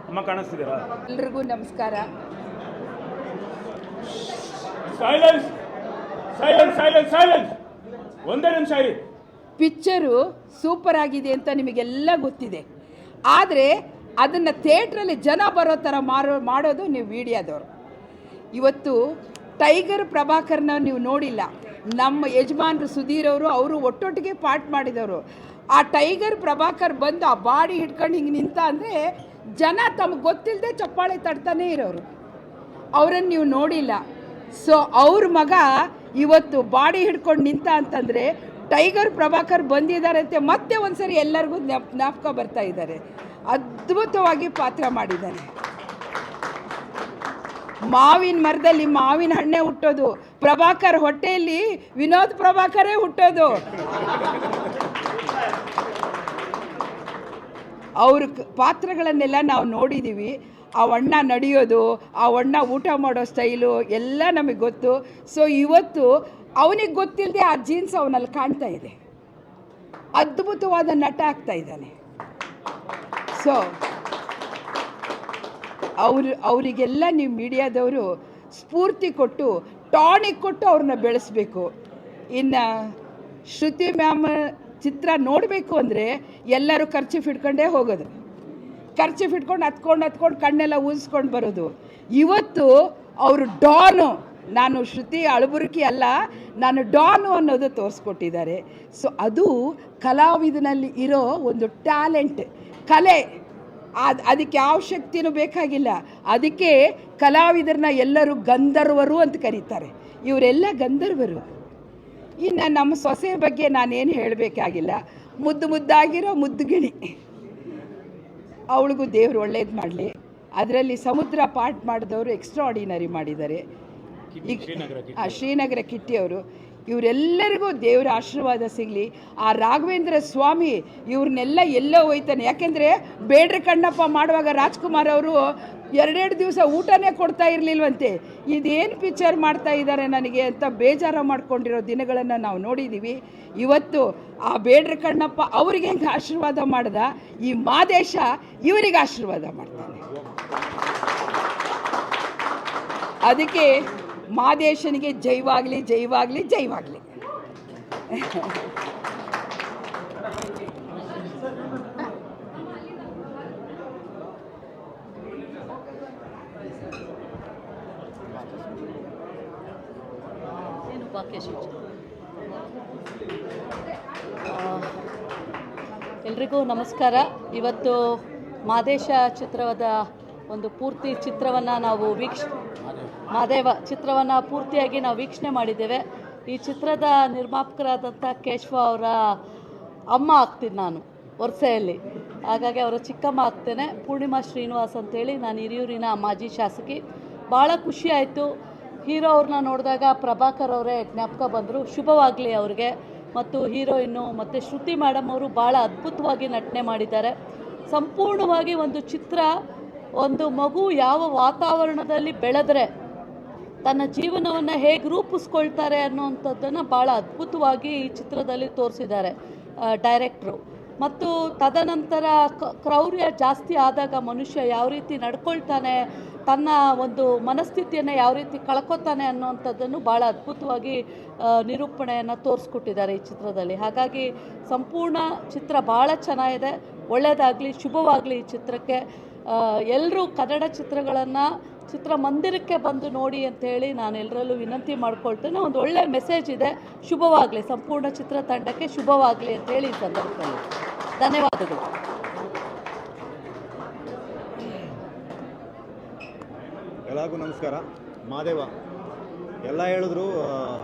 ಅಮ್ಮ ಕಾಣಿಸ್ತಿದ್ದೀರಾ? ಎಲ್ರಿಗೂ ನಮಸ್ಕಾರ. Silence silence silence silence. ಒಂದೇ ನಿಮಿಷ ಇರಿ. ಪಿಕ್ಚರು ಸೂಪರ್ ಆಗಿದೆ ಅಂತ ನಿಮಗೆಲ್ಲ ಗೊತ್ತಿದೆ. ಆದರೆ ಅದನ್ನು ಥಿಯೇಟ್ರಲ್ಲಿ ಜನ ಬರೋ ಥರ ಮಾಡೋದು ನೀವು ಮೀಡಿಯಾದವರು. ಇವತ್ತು ಟೈಗರ್ ಪ್ರಭಾಕರ್ನ ನೀವು ನೋಡಿಲ್ಲ. ನಮ್ಮ ಯಜಮಾನರು ಸುಧೀರ್ ಅವರು ಒಟ್ಟೊಟ್ಟಿಗೆ ಪಾರ್ಟ್ ಮಾಡಿದವರು. ಆ ಟೈಗರ್ ಪ್ರಭಾಕರ್ ಬಂದು ಆ ಬಾಡಿ ಹಿಡ್ಕೊಂಡು ಹಿಂಗೆ ನಿಂತ ಅಂದರೆ ಜನ ತಮಗೆ ಗೊತ್ತಿಲ್ಲದೆ ಚಪ್ಪಾಳೆ ತಡ್ತಾನೇ ಇರೋರು. ಅವರನ್ನು ನೀವು ನೋಡಿಲ್ಲ. ಸೊ ಅವ್ರ ಮಗ ಇವತ್ತು ಬಾಡಿ ಹಿಡ್ಕೊಂಡು ನಿಂತ ಅಂತಂದರೆ ಟೈಗರ್ ಪ್ರಭಾಕರ್ ಬಂದಿದ್ದಾರೆ ಅಂತ ಮತ್ತೆ ಒಂದ್ಸರಿ ಎಲ್ಲರಿಗೂ ಜ್ಞಾಪಕ ಬರ್ತಾ ಇದ್ದಾರೆ. ಅದ್ಭುತವಾಗಿ ಪಾತ್ರ ಮಾಡಿದ್ದಾರೆ. ಮಾವಿನ ಮರದಲ್ಲಿ ಮಾವಿನ ಹಣ್ಣೆ ಹುಟ್ಟೋದು, ಪ್ರಭಾಕರ್ ಹೊಟ್ಟೆಯಲ್ಲಿ ವಿನೋದ್ ಪ್ರಭಾಕರೇ ಹುಟ್ಟೋದು. ಅವ್ರ ಪಾತ್ರಗಳನ್ನೆಲ್ಲ ನಾವು ನೋಡಿದ್ದೀವಿ. ಆ ಅಣ್ಣ ನಡೆಯೋದು, ಆ ಅಣ್ಣ ಊಟ ಮಾಡೋ ಸ್ಟೈಲು ಎಲ್ಲ ನಮಗೆ ಗೊತ್ತು. ಸೊ ಇವತ್ತು ಅವನಿಗೆ ಗೊತ್ತಿಲ್ಲದೆ ಆ ಜೀನ್ಸ್ ಅವನಲ್ಲಿ ಕಾಣ್ತಾ ಇದೆ. ಅದ್ಭುತವಾದ ನಟ ಆಗ್ತಾ ಇದ್ದಾನೆ. ಸೊ ಅವರಿಗೆಲ್ಲ ನೀವು ಮೀಡಿಯಾದವರು ಸ್ಫೂರ್ತಿ ಕೊಟ್ಟು ಟಾನಿಕ್ ಕೊಟ್ಟು ಅವ್ರನ್ನ ಬೆಳೆಸಬೇಕು. ಇನ್ನು ಶ್ರುತಿ ಮ್ಯಾಮ್ ಚಿತ್ರ ನೋಡಬೇಕು ಅಂದರೆ ಎಲ್ಲರೂ ಖರ್ಚಿಫ್ ಇಟ್ಕೊಂಡೇ ಹೋಗೋದು. ಖರ್ಚಿಫ್ ಇಟ್ಕೊಂಡು ಹತ್ಕೊಂಡು ಕಣ್ಣೆಲ್ಲ ಊದಿಸ್ಕೊಂಡು ಬರೋದು. ಇವತ್ತು ಅವರು ಡಾನು, ನಾನು ಶ್ರುತಿ ಅಳಬುರುಕಿ ಅಲ್ಲ, ನಾನು ಡಾನು ಅನ್ನೋದು ತೋರಿಸ್ಕೊಟ್ಟಿದ್ದಾರೆ. ಸೊ ಅದು ಕಲಾವಿದನಲ್ಲಿ ಇರೋ ಒಂದು ಟ್ಯಾಲೆಂಟ್, ಕಲೆ. ಅದಕ್ಕೆ ಯಾವ ಶಕ್ತಿನೂ ಬೇಕಾಗಿಲ್ಲ. ಅದಕ್ಕೆ ಕಲಾವಿದರನ್ನ ಎಲ್ಲರೂ ಗಂಧರ್ವರು ಅಂತ ಕರೀತಾರೆ. ಇವರೆಲ್ಲ ಗಂಧರ್ವರು. ಇನ್ನು ನಮ್ಮ ಸೊಸೆ ಬಗ್ಗೆ ನಾನೇನು ಹೇಳಬೇಕಾಗಿಲ್ಲ. ಮುದ್ದಾಗಿರೋ ಮುದ್ದುಗಿಣಿ. ಅವಳಿಗೂ ದೇವರು ಒಳ್ಳೇದು ಮಾಡಲಿ. ಅದರಲ್ಲಿ ಸಮುದ್ರ ಪಾಠ ಮಾಡಿದವರು ಎಕ್ಸ್ಟ್ರಾಆರ್ಡಿನರಿ ಮಾಡಿದ್ದಾರೆ. ಶ್ರೀನಗರ ಕಿಟ್ಟಿಯವರು. ಇವರೆಲ್ಲರಿಗೂ ದೇವರ ಆಶೀರ್ವಾದ ಸಿಗಲಿ. ಆ ರಾಘವೇಂದ್ರ ಸ್ವಾಮಿ ಇವ್ರನ್ನೆಲ್ಲ ಎಲ್ಲೋ ಹೋಯ್ತಾನೆ. ಯಾಕೆಂದರೆ ಬೇಡ್ರ ಕಣ್ಣಪ್ಪ ಮಾಡುವಾಗ ರಾಜ್ಕುಮಾರ್ ಅವರು 2 ದಿವಸ ಊಟನೇ ಕೊಡ್ತಾ ಇರಲಿಲ್ವಂತೆ. ಇದೇನು ಪಿಕ್ಚರ್ ಮಾಡ್ತಾ ಇದ್ದಾರೆ ನನಗೆ ಅಂತ ಬೇಜಾರು ಮಾಡ್ಕೊಂಡಿರೋ ದಿನಗಳನ್ನು ನಾವು ನೋಡಿದ್ದೀವಿ. ಇವತ್ತು ಆ ಬೇಡ್ರ ಕಣ್ಣಪ್ಪ ಅವರಿಗೆ ಹೆಂಗೆ ಆಶೀರ್ವಾದ ಮಾಡ್ದ, ಈ ಮಾದೇಶ ಇವರಿಗೆ ಆಶೀರ್ವಾದ ಮಾಡ್ತಾನೆ. ಅದಕ್ಕೆ ಮಾದೇಶನಿಗೆ ಜೈವಾಗಲಿ ಜೈವಾಗಲಿ ಜೈವಾಗಲಿ. ಎಲ್ರಿಗೂ ನಮಸ್ಕಾರ. ಇವತ್ತು ಮಾದೇಶ ಚಿತ್ರದ ಒಂದು ಪೂರ್ತಿ ಚಿತ್ರವನ್ನು ನಾವು ಮಾದೇವ ಚಿತ್ರವನ್ನು ಪೂರ್ತಿಯಾಗಿ ನಾವು ವೀಕ್ಷಣೆ ಮಾಡಿದ್ದೇವೆ. ಈ ಚಿತ್ರದ ನಿರ್ಮಾಪಕರಾದಂಥ ಕೇಶವ ಅವರ ಅಮ್ಮ ಆಗ್ತೀನಿ ನಾನು ವರ್ಷೆಯಲ್ಲಿ, ಹಾಗಾಗಿ ಅವರ ಚಿಕ್ಕಮ್ಮ ಆಗ್ತೇನೆ. ಪೂರ್ಣಿಮಾ ಶ್ರೀನಿವಾಸ್ ಅಂತೇಳಿ, ನಾನು ಹಿರಿಯೂರಿನ ಮಾಜಿ ಶಾಸಕಿ. ಭಾಳ ಖುಷಿಯಾಯಿತು. ಹೀರೋ ಅವ್ರನ್ನ ನೋಡಿದಾಗ ಪ್ರಭಾಕರ್ ಅವರೇ ಜ್ಞಾಪಕ ಬಂದರು. ಶುಭವಾಗಲಿ ಅವ್ರಿಗೆ. ಮತ್ತು ಹೀರೋಯಿನ್ನು ಮತ್ತು ಶ್ರುತಿ ಮೇಡಮ್ ಅವರು ಭಾಳ ಅದ್ಭುತವಾಗಿ ನಟನೆ ಮಾಡಿದ್ದಾರೆ. ಸಂಪೂರ್ಣವಾಗಿ ಒಂದು ಚಿತ್ರ, ಒಂದು ಮಗು ಯಾವ ವಾತಾವರಣದಲ್ಲಿ ಬೆಳೆದರೆ ತನ್ನ ಜೀವನವನ್ನು ಹೇಗೆ ರೂಪಿಸ್ಕೊಳ್ತಾರೆ ಅನ್ನೋವಂಥದ್ದನ್ನು ಭಾಳ ಅದ್ಭುತವಾಗಿ ಈ ಚಿತ್ರದಲ್ಲಿ ತೋರಿಸಿದ್ದಾರೆ ಡೈರೆಕ್ಟ್ರು. ಮತ್ತು ತದನಂತರ ಕ್ರೌರ್ಯ ಜಾಸ್ತಿ ಆದಾಗ ಮನುಷ್ಯ ಯಾವ ರೀತಿ ನಡ್ಕೊಳ್ತಾನೆ, ತನ್ನ ಒಂದು ಮನಸ್ಥಿತಿಯನ್ನು ಯಾವ ರೀತಿ ಕಳ್ಕೊತಾನೆ ಅನ್ನೋವಂಥದ್ದನ್ನು ಭಾಳ ಅದ್ಭುತವಾಗಿ ನಿರೂಪಣೆಯನ್ನು ತೋರಿಸ್ಕೊಟ್ಟಿದ್ದಾರೆ ಈ ಚಿತ್ರದಲ್ಲಿ. ಹಾಗಾಗಿ ಸಂಪೂರ್ಣ ಚಿತ್ರ ಭಾಳ ಚೆನ್ನಾಗಿದೆ. ಒಳ್ಳೆಯದಾಗಲಿ, ಶುಭವಾಗಲಿ ಈ ಚಿತ್ರಕ್ಕೆ. ಎಲ್ಲರೂ ಕನ್ನಡ ಚಿತ್ರಗಳನ್ನು ಚಿತ್ರಮಂದಿರಕ್ಕೆ ಬಂದು ನೋಡಿ ಅಂಥೇಳಿ ನಾನು ಎಲ್ಲರಲ್ಲೂ ವಿನಂತಿ ಮಾಡ್ಕೊಳ್ತೇನೆ. ಒಂದು ಒಳ್ಳೆ ಮೆಸೇಜ್ ಇದೆ. ಶುಭವಾಗಲಿ, ಸಂಪೂರ್ಣ ಚಿತ್ರತಂಡಕ್ಕೆ ಶುಭವಾಗಲಿ ಅಂಥೇಳಿ ಈ ಸಂದರ್ಭದಲ್ಲಿ ಧನ್ಯವಾದಗಳು. ಎಲ್ಲರಿಗೂ ನಮಸ್ಕಾರ. ಮಾದೇವ ಎಲ್ಲ ಹೇಳಿದ್ರು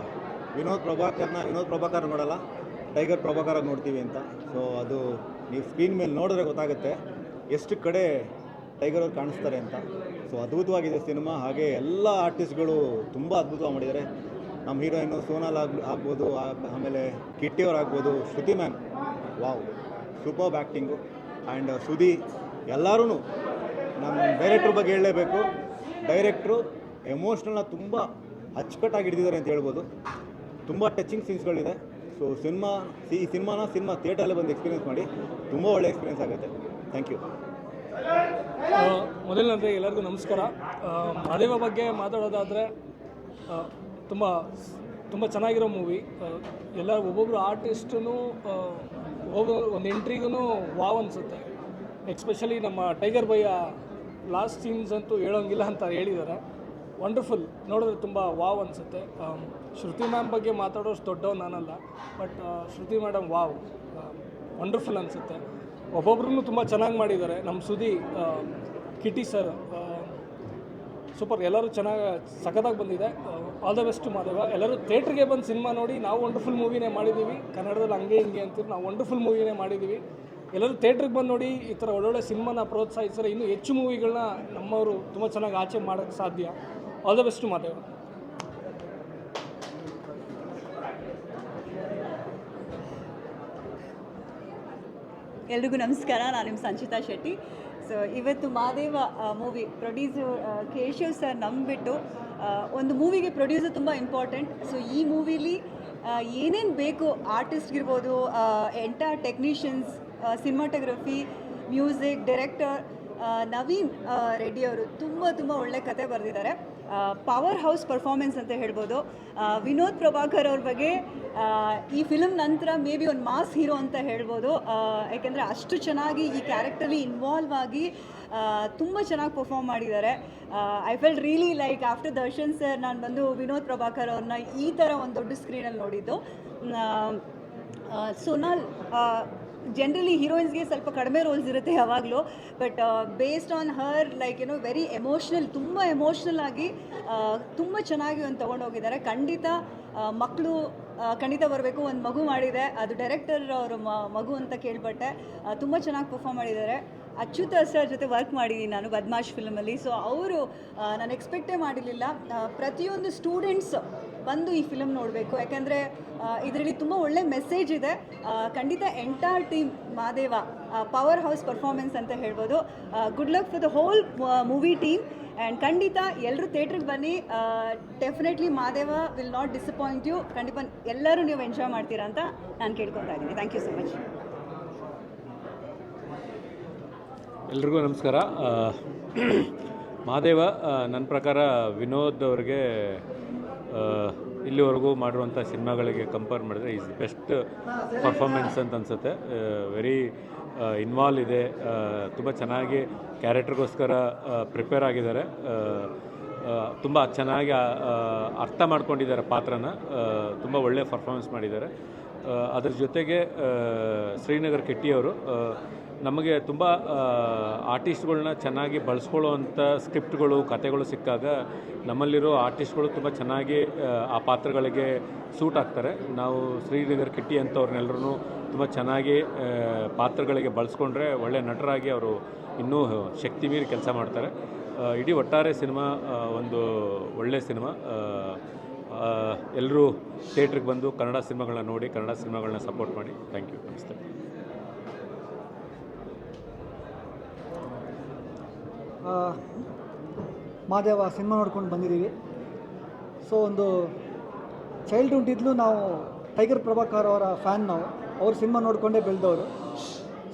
ವಿನೋದ್ ಪ್ರಭಾಕರ್ ನೋಡಲ್ಲ, ಟೈಗರ್ ಪ್ರಭಾಕರ್ ನೋಡ್ತೀವಿ ಅಂತ. ಸೊ ಅದು ನೀವು ಸ್ಕ್ರೀನ್ ಮೇಲೆ ನೋಡಿದ್ರೆ ಗೊತ್ತಾಗುತ್ತೆ ಎಷ್ಟು ಕಡೆ ಟೈಗರ್ ಅವ್ರು ಕಾಣಿಸ್ತಾರೆ ಅಂತ. ಸೊ ಅದ್ಭುತವಾಗಿದೆ ಸಿನಿಮಾ. ಹಾಗೆ ಎಲ್ಲ ಆರ್ಟಿಸ್ಟ್ಗಳು ತುಂಬ ಅದ್ಭುತವಾಗಿ ಮಾಡಿದ್ದಾರೆ. ನಮ್ಮ ಹೀರೋಯಿನ್ನು ಸೋನಾಲ್ ಆಗ್ಬೋದು, ಆಮೇಲೆ ಕಿಟ್ಟಿ ಅವ್ರು ಆಗ್ಬೋದು, Shruti ma'am wow superb acting. And Sudhi ಎಲ್ಲರೂ ನಮ್ಮ ಡೈರೆಕ್ಟ್ರ್ ಬಗ್ಗೆ ಹೇಳಲೇಬೇಕು. ಡೈರೆಕ್ಟ್ರು ಎಮೋಷ್ನಲ್ನ ತುಂಬ ಅಚ್ಚುಕಟ್ಟಾಗಿ ಹಿಡಿದಿದ್ದಾರೆ ಅಂತ ಹೇಳ್ಬೋದು. ತುಂಬ ಟಚಿಂಗ್ ಸೀನ್ಸ್ಗಳಿದೆ. ಸೊ ಈ ಸಿನಿಮಾನ ಥಿಯೇಟರಲ್ಲಿ ಬಂದು ಎಕ್ಸ್ಪೀರಿಯೆನ್ಸ್ ಮಾಡಿ, ತುಂಬ ಒಳ್ಳೆ ಎಕ್ಸ್ಪೀರಿಯೆನ್ಸ್ ಆಗುತ್ತೆ. Thank you. ಮೊದಲನೇದು ಎಲ್ಲರಿಗೂ ನಮಸ್ಕಾರ. ಮಾದೇವ ಬಗ್ಗೆ ಮಾತಾಡೋದಾದರೆ ತುಂಬ ಚೆನ್ನಾಗಿರೋ ಮೂವಿ. ಎಲ್ಲ ಒಬ್ಬೊಬ್ಬರು ಆರ್ಟಿಸ್ಟೂ ಒಂದು ಎಂಟ್ರಿಗೂ ವಾವ್ ಅನಿಸುತ್ತೆ. ಎಕ್ಸ್ಪೆಷಲಿ ನಮ್ಮ ಟೈಗರ್ ಭಯ್ಯ ಲಾಸ್ಟ್ ಸೀನ್ಸ್ ಅಂತೂ ಹೇಳೋಂಗಿಲ್ಲ ಅಂತ ಹೇಳಿದ್ದಾರೆ. ವಂಡರ್ಫುಲ್, ನೋಡಿದ್ರೆ ತುಂಬ ವಾವ್ ಅನಿಸುತ್ತೆ. ಶ್ರುತಿ ಮ್ಯಾಮ್ ಬಗ್ಗೆ ಮಾತಾಡೋಷ್ಟು ದೊಡ್ಡವ್ ನಾನಲ್ಲ, but Shruti madam wow wonderful ಅನಿಸುತ್ತೆ. ಒಬ್ಬೊಬ್ರು ತುಂಬ ಚೆನ್ನಾಗಿ ಮಾಡಿದ್ದಾರೆ. ನಮ್ಮ ಸುದಿ, ಕಿಟಿ ಸರ್ ಸೂಪರ್, ಎಲ್ಲರೂ ಚೆನ್ನಾಗಿ ಸಖತ್ತಾಗಿ ಬಂದಿದೆ. All the best Madeva. ಎಲ್ಲರೂ ಥಿಯೇಟ್ರಿಗೆ ಬಂದು ಸಿನಿಮಾ ನೋಡಿ. ನಾವು ವಂಡರ್ಫುಲ್ ಮೂವಿನೇ ಮಾಡಿದ್ದೀವಿ. ಕನ್ನಡದಲ್ಲಿ ಹಂಗೆ ಹಿಂಗೆ ಅಂತೀವಿ, ನಾವು ವಂಡರ್ಫುಲ್ ಮೂವಿನೇ ಮಾಡಿದ್ದೀವಿ. ಎಲ್ಲರೂ ಥಿಯೇಟ್ರಿಗೆ ಬಂದು ನೋಡಿ. ಈ ಥರ ಒಳ್ಳೊಳ್ಳೆ ಸಿನಿಮಾನ ಪ್ರೋತ್ಸಾಹಿಸಿದರೆ ಇನ್ನೂ ಹೆಚ್ಚು ಮೂವಿಗಳನ್ನ ನಮ್ಮವರು ತುಂಬ ಚೆನ್ನಾಗಿ ಆಚೆ ಮಾಡೋಕ್ಕೆ ಸಾಧ್ಯ. All the best Madeva. ಎಲ್ರಿಗೂ ನಮಸ್ಕಾರ. ನಾನು ನಿಮ್ಮ ಸಂಚಿತಾ ಶೆಟ್ಟಿ. ಸೊ ಇವತ್ತು Madeva movie producer Keshav sir ನಂಬಿಬಿಟ್ಟು ಒಂದು ಮೂವಿಗೆ ಪ್ರೊಡ್ಯೂಸರ್ ತುಂಬ ಇಂಪಾರ್ಟೆಂಟ್. ಸೊ ಈ ಮೂವಿಲಿ ಏನೇನು ಬೇಕು ಆರ್ಟಿಸ್ಟ್ಗಿರ್ಬೋದು, entire technicians, cinematography, music director Naveen Reddy ಅವರು ತುಂಬ ಒಳ್ಳೆ ಕತೆ ಬರೆದಿದ್ದಾರೆ. ಪವರ್ ಹೌಸ್ ಪರ್ಫಾರ್ಮೆನ್ಸ್ ಅಂತ ಹೇಳ್ಬೋದು. ವಿನೋದ್ ಪ್ರಭಾಕರ್ ಅವ್ರ ಬಗ್ಗೆ ಈ ಫಿಲಮ್ ನಂತರ ಮೇ ಬಿ ಒಂದು ಮಾಸ್ ಹೀರೋ ಅಂತ ಹೇಳ್ಬೋದು. ಯಾಕೆಂದರೆ ಅಷ್ಟು ಚೆನ್ನಾಗಿ ಈ ಕ್ಯಾರೆಕ್ಟರ್ಲಿ ಇನ್ವಾಲ್ವ್ ಆಗಿ ತುಂಬ ಚೆನ್ನಾಗಿ ಪರ್ಫಾರ್ಮ್ ಮಾಡಿದ್ದಾರೆ. I felt really like after Darshan sir ನಾನು ಬಂದು ವಿನೋದ್ ಪ್ರಭಾಕರ್ ಅವ್ರನ್ನ ಈ ಥರ ಒಂದು ದೊಡ್ಡ ಸ್ಕ್ರೀನಲ್ಲಿ ನೋಡಿದ್ದು. ಸೋನಾಲ್ ಜನರಲಿ ಹೀರೋಯಿನ್ಸ್ಗೆ ಸ್ವಲ್ಪ ಕಡಿಮೆ ರೋಲ್ಸ್ ಇರುತ್ತೆ ಯಾವಾಗಲೂ, but based on her like very emotional, ತುಂಬ ಎಮೋಷ್ನಲ್ ಆಗಿ ತುಂಬ ಚೆನ್ನಾಗಿ ಒಂದು ತೊಗೊಂಡೋಗಿದ್ದಾರೆ. ಖಂಡಿತ ಮಕ್ಕಳು ಖಂಡಿತ ಬರಬೇಕು. ಒಂದು ಮಗು ಮಾಡಿದೆ, ಅದು ಡೈರೆಕ್ಟರ್ ಅವರು ಮಗು ಅಂತ ಕೇಳ್ಪಟ್ಟೆ. ತುಂಬ ಚೆನ್ನಾಗಿ ಪರ್ಫಾರ್ಮ್ ಮಾಡಿದ್ದಾರೆ. ಅಚ್ಯುತ ಸರ್ ಜೊತೆ ವರ್ಕ್ ಮಾಡಿದ್ದೀನಿ ನಾನು ಬದ್ಮಾಶ್ ಫಿಲ್ಮಲ್ಲಿ. ಸೊ ಅವರು ನಾನು ಎಕ್ಸ್ಪೆಕ್ಟೇ ಮಾಡಿರಲಿಲ್ಲ. ಪ್ರತಿಯೊಂದು ಸ್ಟೂಡೆಂಟ್ಸ್ ಬಂದು ಈ ಫಿಲಮ್ ನೋಡಬೇಕು, ಯಾಕೆಂದರೆ ಇದರಲ್ಲಿ ತುಂಬ ಒಳ್ಳೆ ಮೆಸೇಜ್ ಇದೆ. ಖಂಡಿತ entire team Maadeva power house performance ಅಂತ ಹೇಳ್ಬೋದು. Good luck for the whole movie team. And ಖಂಡಿತ ಎಲ್ಲರೂ ಥಿಯೇಟ್ರಿಗೆ ಬನ್ನಿ. Definitely Maadeva will not disappoint you. ಖಂಡಿತ ಎಲ್ಲರೂ ನೀವು ಎಂಜಾಯ್ ಮಾಡ್ತೀರಾ ಅಂತ ನಾನು ಕೇಳ್ಕೊತಾ ಇದ್ದೀನಿ. Thank you so much. ಎಲ್ರಿಗೂ ನಮಸ್ಕಾರ. ಮಹಾದೇವ ನನ್ನ ಪ್ರಕಾರ ವಿನೋದ್ ಅವ್ರಿಗೆ ಇಲ್ಲಿವರೆಗೂ ಮಾಡಿರುವಂಥ ಸಿನಿಮಾಗಳಿಗೆ ಕಂಪೇರ್ ಮಾಡಿದ್ರೆ ಈಸ್ ಬೆಸ್ಟ್ ಪರ್ಫಾರ್ಮೆನ್ಸ್ ಅಂತ ಅನಿಸುತ್ತೆ. ವೆರಿ ಇನ್ವಾಲ್ವ್ ಇದೆ, ತುಂಬ ಚೆನ್ನಾಗಿ ಕ್ಯಾರೆಕ್ಟರ್ಗೋಸ್ಕರ ಪ್ರಿಪೇರ್ ಆಗಿದ್ದಾರೆ. ತುಂಬ ಚೆನ್ನಾಗಿ ಅರ್ಥ ಮಾಡ್ಕೊಂಡಿದ್ದಾರೆ ಪಾತ್ರನ. ತುಂಬ ಒಳ್ಳೆ ಪರ್ಫಾರ್ಮೆನ್ಸ್ ಮಾಡಿದ್ದಾರೆ. ಅದರ ಜೊತೆಗೆ ಶ್ರೀನಗರ್ ಕೆಟ್ಟಿಯವರು ನಮಗೆ ತುಂಬ ಆರ್ಟಿಸ್ಟ್ಗಳನ್ನ ಚೆನ್ನಾಗಿ ಬಳಸ್ಕೊಳ್ಳೋವಂಥ ಸ್ಕ್ರಿಪ್ಟ್ಗಳು ಕತೆಗಳು ಸಿಕ್ಕಾಗ ನಮ್ಮಲ್ಲಿರೋ ಆರ್ಟಿಸ್ಟ್ಗಳು ತುಂಬ ಚೆನ್ನಾಗಿ ಆ ಪಾತ್ರಗಳಿಗೆ ಸೂಟ್ ಆಗ್ತಾರೆ. ನಾವು ಶ್ರೀನಗರ್ ಕಿಟ್ಟಿ ಅಂಥವ್ರನ್ನೆಲ್ಲರೂ ತುಂಬ ಚೆನ್ನಾಗಿ ಪಾತ್ರಗಳಿಗೆ ಬಳಸ್ಕೊಂಡ್ರೆ ಒಳ್ಳೆ ನಟರಾಗಿ ಅವರು ಇನ್ನೂ ಶಕ್ತಿ ಮೀರಿ ಕೆಲಸ ಮಾಡ್ತಾರೆ. ಇಡೀ ಒಟ್ಟಾರೆ ಸಿನಿಮಾ ಒಂದು ಒಳ್ಳೆಯ ಸಿನಿಮಾ. ಎಲ್ಲರೂ ಥಿಯೇಟ್ರಿಗೆ ಬಂದು ಕನ್ನಡ ಸಿನಿಮಾಗಳನ್ನ ನೋಡಿ ಕನ್ನಡ ಸಿನಿಮಾಗಳನ್ನ ಸಪೋರ್ಟ್ ಮಾಡಿ. Thank you. ನಮಸ್ತೆ. ಮಾದೇವ ಸಿನಿಮಾ ನೋಡ್ಕೊಂಡು ಬಂದಿದ್ದೀವಿ. ಸೊ ಒಂದು ಚೈಲ್ಡ್ಹುಡ್ಡಿಂದಲೂ ನಾವು ಟೈಗರ್ ಪ್ರಭಾಕರ್ ಅವರ ಫ್ಯಾನ್. ನಾವು ಅವ್ರ ಸಿನಿಮಾ ನೋಡಿಕೊಂಡೇ ಬೆಳೆದವರು.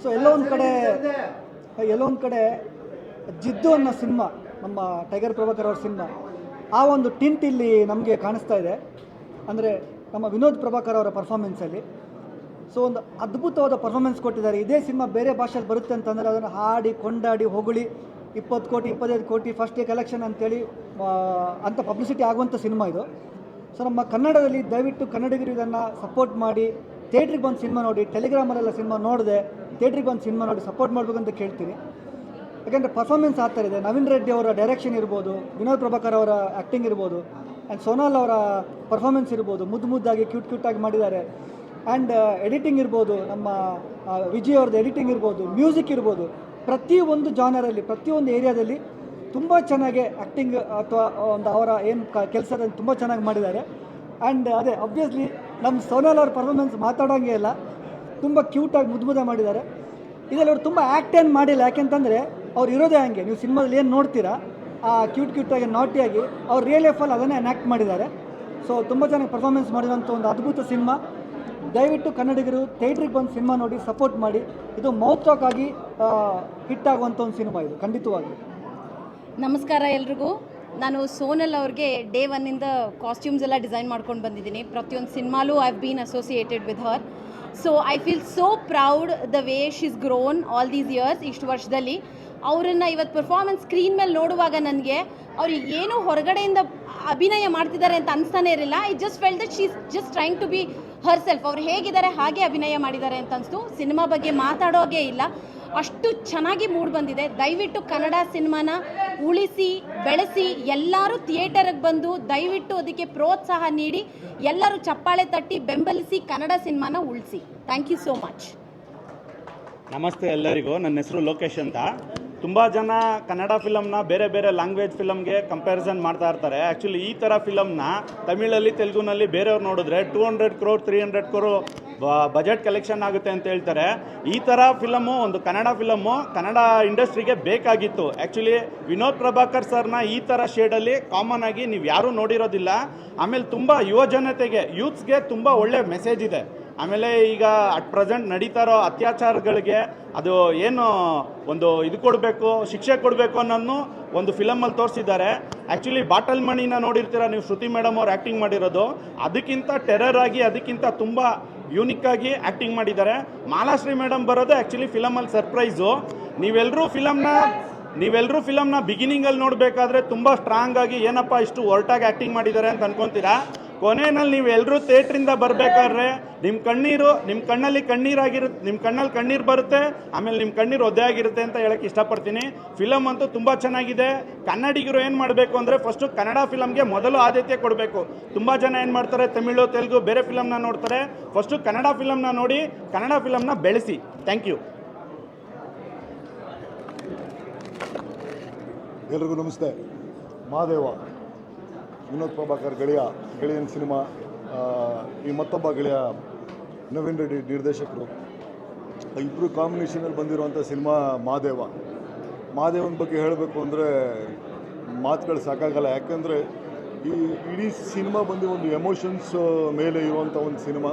ಸೊ ಎಲ್ಲೋ ಒಂದು ಕಡೆ ಜಿದ್ದು ಅನ್ನೋ ಸಿನಿಮಾ, ನಮ್ಮ ಟೈಗರ್ ಪ್ರಭಾಕರ್ ಅವ್ರ ಸಿನಿಮಾ, ಆ ಒಂದು ಟಿಂಟ್ ಇಲ್ಲಿ ನಮಗೆ ಕಾಣಿಸ್ತಾ ಇದೆ. ಅಂದರೆ ನಮ್ಮ ವಿನೋದ್ ಪ್ರಭಾಕರ್ ಅವರ ಪರ್ಫಾರ್ಮೆನ್ಸಲ್ಲಿ ಸೊ ಒಂದು ಅದ್ಭುತವಾದ ಪರ್ಫಾರ್ಮೆನ್ಸ್ ಕೊಟ್ಟಿದ್ದಾರೆ. ಇದೇ ಸಿನಿಮಾ ಬೇರೆ ಭಾಷೆಯಲ್ಲಿ ಬರುತ್ತೆ ಅಂತಂದರೆ ಅದನ್ನು ಹಾಡಿ ಕೊಂಡಾಡಿ ಹೊಗಳಿ 20 ಕೋಟಿ 25 ಕೋಟಿ ಫಸ್ಟ್ ಡೇ ಕಲೆಕ್ಷನ್ ಅಂತೇಳಿ ಅಂಥ ಪಬ್ಲಿಸಿಟಿ ಆಗುವಂಥ ಸಿನಿಮಾ ಇದು. ಸೊ ನಮ್ಮ ಕನ್ನಡದಲ್ಲಿ ದಯವಿಟ್ಟು ಕನ್ನಡಿಗರು ಇದನ್ನು ಸಪೋರ್ಟ್ ಮಾಡಿ ಥಿಯೇಟ್ರಿಗೆ ಬಂದು ಸಿನಿಮಾ ನೋಡಿ. ಟೆಲಿಗ್ರಾಮಲ್ಲೆಲ್ಲ ಸಿನಿಮಾ ನೋಡಿದೆ, ಥಿಯೇಟ್ರಿಗೆ ಬಂದು ಸಿನಿಮಾ ನೋಡಿ ಸಪೋರ್ಟ್ ಮಾಡಬೇಕು ಅಂತ ಕೇಳ್ತೀನಿ. ಯಾಕೆಂದರೆ ಪರ್ಫಾರ್ಮೆನ್ಸ್ ಆ ಥರ ಇದೆ. ನವೀನ್ ರೆಡ್ಡಿ ಅವರ ಡೈರೆಕ್ಷನ್ ಇರ್ಬೋದು, ವಿನೋದ್ ಪ್ರಭಾಕರ್ ಅವರ ಆ್ಯಕ್ಟಿಂಗ್ ಇರ್ಬೋದು, ಆ್ಯಂಡ್ ಸೋನಾಲ್ ಅವರ ಪರ್ಫಾರ್ಮೆನ್ಸ್ ಇರ್ಬೋದು, ಮುದ್ದಾಗಿ ಕ್ಯೂಟಾಗಿ ಮಾಡಿದ್ದಾರೆ. ಆ್ಯಂಡ್ ಎಡಿಟಿಂಗ್ ಇರ್ಬೋದು, ನಮ್ಮ ವಿಜಯ್ ಅವ್ರದ್ದು ಎಡಿಟಿಂಗ್ ಇರ್ಬೋದು, ಮ್ಯೂಸಿಕ್ ಇರ್ಬೋದು, ಪ್ರತಿಯೊಂದು ಜಾನರಲ್ಲಿ ಪ್ರತಿಯೊಂದು ಏರಿಯಾದಲ್ಲಿ ತುಂಬ ಚೆನ್ನಾಗಿ ಆ್ಯಕ್ಟಿಂಗ್ ಅಥವಾ ಒಂದು ಅವರ ಏನು ಕೆಲಸದಲ್ಲಿ ತುಂಬ ಚೆನ್ನಾಗಿ ಮಾಡಿದ್ದಾರೆ. ಆ್ಯಂಡ್ ಅದೇ ಅಬ್ವಿಯಸ್ಲಿ ನಮ್ಮ ಸೋನಾಲ್ ಅವ್ರ ಪರ್ಫಾರ್ಮೆನ್ಸ್ ಮಾತಾಡೋಂಗೆ ಇಲ್ಲ, ತುಂಬ ಕ್ಯೂಟಾಗಿ ಮುದ್ದು ಮಾಡಿದ್ದಾರೆ. ಇದರಲ್ಲಿ ಅವ್ರು ತುಂಬ ಆ್ಯಕ್ಟ್ ಏನು ಮಾಡಿಲ್ಲ, ಯಾಕೆಂತಂದರೆ ಅವ್ರು ಇರೋದೇ ಹಂಗೆ. ನೀವು ಸಿನಿಮಾದಲ್ಲಿ ಏನು ನೋಡ್ತೀರಾ ಆ ಕ್ಯೂಟಾಗಿ ನಾಟಿಯಾಗಿ ಅವ್ರು ರಿಯಲ್ ಲೈಫಲ್ಲಿ ಅದನ್ನೇ ಆ್ಯಕ್ಟ್ ಮಾಡಿದ್ದಾರೆ. ಸೊ ತುಂಬ ಚೆನ್ನಾಗಿ ಪರ್ಫಾರ್ಮೆನ್ಸ್ ಮಾಡಿರೋಂಥ ಒಂದು ಅದ್ಭುತ ಸಿನಿಮಾ. ದಯವಿಟ್ಟು ಕನ್ನಡಿಗರು ಥಿಯೇಟ್ರಿಗೆ ಬಂದು ಸಿನಿಮಾ ನೋಡಿ ಸಪೋರ್ಟ್ ಮಾಡಿ. ಇದು ಮೌತ್ ಟಾಕ್ ಆಗಿ ಹಿಟ್ ಆಗುವಂಥ ಒಂದು ಸಿನಿಮಾ ಇದು ಖಂಡಿತವಾಗಿ. ನಮಸ್ಕಾರ ಎಲ್ರಿಗೂ. ನಾನು ಸೋನಲ್ ಅವ್ರಿಗೆ ಡೇ ಒನ್ನಿಂದ ಕಾಸ್ಟ್ಯೂಮ್ಸ್ ಎಲ್ಲ ಡಿಸೈನ್ ಮಾಡ್ಕೊಂಡು ಬಂದಿದ್ದೀನಿ. ಪ್ರತಿಯೊಂದು ಸಿನಿಮಾಲೂ I have been associated with her. So I feel so proud the way she is grown all these years. ಇಷ್ಟು ವರ್ಷದಲ್ಲಿ ಅವರನ್ನು ಇವತ್ತು ಪರ್ಫಾರ್ಮೆನ್ಸ್ ಸ್ಕ್ರೀನ್ ಮೇಲೆ ನೋಡುವಾಗ ನನಗೆ ಅವ್ರು ಏನೋ ಹೊರಗಡೆಯಿಂದ ಅಭಿನಯ ಮಾಡ್ತಿದ್ದಾರೆ ಅಂತ ಅನಿಸ್ತಾನೆ ಇರಲಿಲ್ಲ. I just felt that she is just trying to be herself. ಅವ್ರು ಹೇಗಿದ್ದಾರೆ ಹಾಗೆ ಅಭಿನಯ ಮಾಡಿದ್ದಾರೆ ಅಂತ ಅನಿಸ್ತು. ಸಿನಿಮಾ ಬಗ್ಗೆ ಮಾತಾಡೋಗೆ ಇಲ್ಲ, ಅಷ್ಟು ಚೆನ್ನಾಗಿ ಮೂಡ್ ಬಂದಿದೆ. ದಯವಿಟ್ಟು ಕನ್ನಡ ಸಿನಿಮಾನ ಉಳಿಸಿ ಬೆಳೆಸಿ ಎಲ್ಲರೂ ಥಿಯೇಟರ್ಗೆ ಬಂದು ದಯವಿಟ್ಟು ಅದಕ್ಕೆ ಪ್ರೋತ್ಸಾಹ ನೀಡಿ ಎಲ್ಲರೂ ಚಪ್ಪಾಳೆ ತಟ್ಟಿ ಬೆಂಬಲಿಸಿ ಕನ್ನಡ ಸಿನಿಮಾನ ಉಳಿಸಿ. Thank you so much. ನಮಸ್ತೆ ಎಲ್ಲರಿಗೂ. ನನ್ನ ಹೆಸರು ಲೋಕೇಶ್ ಅಂತ. ತುಂಬ ಜನ ಕನ್ನಡ ಫಿಲಮ್ನ ಬೇರೆ ಬೇರೆ ಲ್ಯಾಂಗ್ವೇಜ್ ಫಿಲಮ್ಗೆ ಕಂಪ್ಯಾರಿಸನ್ ಮಾಡ್ತಾ ಇರ್ತಾರೆ. ಆ್ಯಕ್ಚುಲಿ ಈ ಥರ ಫಿಲಮ್ನ ತಮಿಳಲ್ಲಿ ತೆಲುಗುನಲ್ಲಿ ಬೇರೆಯವ್ರು ನೋಡಿದ್ರೆ 200 crore 300 crore ಬಜೆಟ್ ಕಲೆಕ್ಷನ್ ಆಗುತ್ತೆ ಅಂತ ಹೇಳ್ತಾರೆ. ಈ ಥರ ಫಿಲಮು ಒಂದು ಕನ್ನಡ ಫಿಲಮ್ಮು ಕನ್ನಡ ಇಂಡಸ್ಟ್ರಿಗೆ ಬೇಕಾಗಿತ್ತು. ಆ್ಯಕ್ಚುಲಿ ವಿನೋದ್ ಪ್ರಭಾಕರ್ ಸರ್ನ ಈ ಥರ ಶೇಡಲ್ಲಿ ಕಾಮನ್ ಆಗಿ ನೀವು ಯಾರೂ ನೋಡಿರೋದಿಲ್ಲ. ಆಮೇಲೆ ತುಂಬ ಯುವ ಜನತೆಗೆ ಯೂತ್ಸ್ಗೆ ತುಂಬ ಒಳ್ಳೆ ಮೆಸೇಜ್ ಇದೆ. ಆಮೇಲೆ ಈಗ ಅಟ್ ಪ್ರೆಸೆಂಟ್ ನಡೀತಾ ಇರೋ ಅತ್ಯಾಚಾರಗಳಿಗೆ ಅದು ಏನು ಒಂದು ಇದು ಕೊಡಬೇಕು, ಶಿಕ್ಷೆ ಕೊಡಬೇಕು ಅನ್ನೋದನ್ನು ಒಂದು ಫಿಲಮಲ್ಲಿ ತೋರಿಸಿದ್ದಾರೆ. ಆ್ಯಕ್ಚುಲಿ ಬಾಟಲ್ ಮಣಿನ ನೋಡಿರ್ತೀರ ನೀವು, ಶ್ರುತಿ ಮೇಡಮ್ ಅವ್ರು ಆ್ಯಕ್ಟಿಂಗ್ ಮಾಡಿರೋದು. ಅದಕ್ಕಿಂತ ಟೆರರ್ ಆಗಿ ಅದಕ್ಕಿಂತ ತುಂಬ ಯೂನಿಕ್ಕಾಗಿ ಆ್ಯಕ್ಟಿಂಗ್ ಮಾಡಿದ್ದಾರೆ. ಮಾಲಾಶ್ರೀ ಮೇಡಮ್ ಬರೋದು ಆ್ಯಕ್ಚುಲಿ ಫಿಲಮಲ್ಲಿ ಸರ್ಪ್ರೈಸು. ನೀವೆಲ್ಲರೂ ಫಿಲಮ್ನ ಬಿಗಿನಿಂಗಲ್ಲಿ ನೋಡಬೇಕಾದ್ರೆ ತುಂಬ ಸ್ಟ್ರಾಂಗ್ ಆಗಿ ಏನಪ್ಪ ಇಷ್ಟು ಒರ್ಟಾಗಿ ಆ್ಯಕ್ಟಿಂಗ್ ಮಾಡಿದ್ದಾರೆ ಅಂತ ಅನ್ಕೊತೀರಾ. ಕೊನೆಯಲ್ಲಿ ನೀವೆಲ್ಲರೂ ಥಿಯೇಟ್ರಿಂದ ಬರಬೇಕಾದ್ರೆ ನಿಮ್ಮ ಕಣ್ಣಲ್ಲಿ ಕಣ್ಣೀರಾಗಿರುತ್ತೆ, ನಿಮ್ಮ ಕಣ್ಣಲ್ಲಿ ಕಣ್ಣೀರು ಬರುತ್ತೆ, ಆಮೇಲೆ ನಿಮ್ಮ ಕಣ್ಣೀರು ಒದ್ದೆ ಆಗಿರುತ್ತೆ ಅಂತ ಹೇಳಕ್ಕೆ ಇಷ್ಟಪಡ್ತೀನಿ. ಫಿಲಮ್ ಅಂತೂ ತುಂಬ ಚೆನ್ನಾಗಿದೆ. ಕನ್ನಡಿಗರು ಏನು ಮಾಡಬೇಕು ಅಂದರೆ ಫಸ್ಟು ಕನ್ನಡ ಫಿಲಮ್ಗೆ ಮೊದಲು ಆದ್ಯತೆ ಕೊಡಬೇಕು. ತುಂಬ ಜನ ಏನು ಮಾಡ್ತಾರೆ, ತಮಿಳು ತೆಲುಗು ಬೇರೆ ಫಿಲಮ್ನ ನೋಡ್ತಾರೆ. ಫಸ್ಟು ಕನ್ನಡ ಫಿಲಮ್ನ ನೋಡಿ ಕನ್ನಡ ಫಿಲಮ್ನ ಬೆಳೆಸಿ. Thank you. ಎಲ್ರಿಗೂ ನಮಸ್ತೆ. ಮಾದೇವ ವಿನೋದ್ ಪ್ರಭಾಕರ್ ಗೆಳೆಯನ ಸಿನಿಮಾ. ಈ ಮತ್ತೊಬ್ಬ ಗೆಳೆಯ ನವೀನ್ ರೆಡ್ಡಿ ನಿರ್ದೇಶಕರು, ಇಬ್ಬರು ಕಾಂಬಿನೇಷನಲ್ಲಿ ಬಂದಿರುವಂಥ ಸಿನಿಮಾ ಮಾದೇವನ ಬಗ್ಗೆ ಹೇಳಬೇಕು ಅಂದರೆ ಮಾತುಗಳು ಸಾಕಾಗಲ್ಲ. ಯಾಕೆಂದರೆ ಈ ಇಡೀ ಸಿನಿಮಾ ಬಂದು ಒಂದು ಎಮೋಷನ್ಸ್ ಮೇಲೆ ಇರುವಂಥ ಒಂದು ಸಿನಿಮಾ.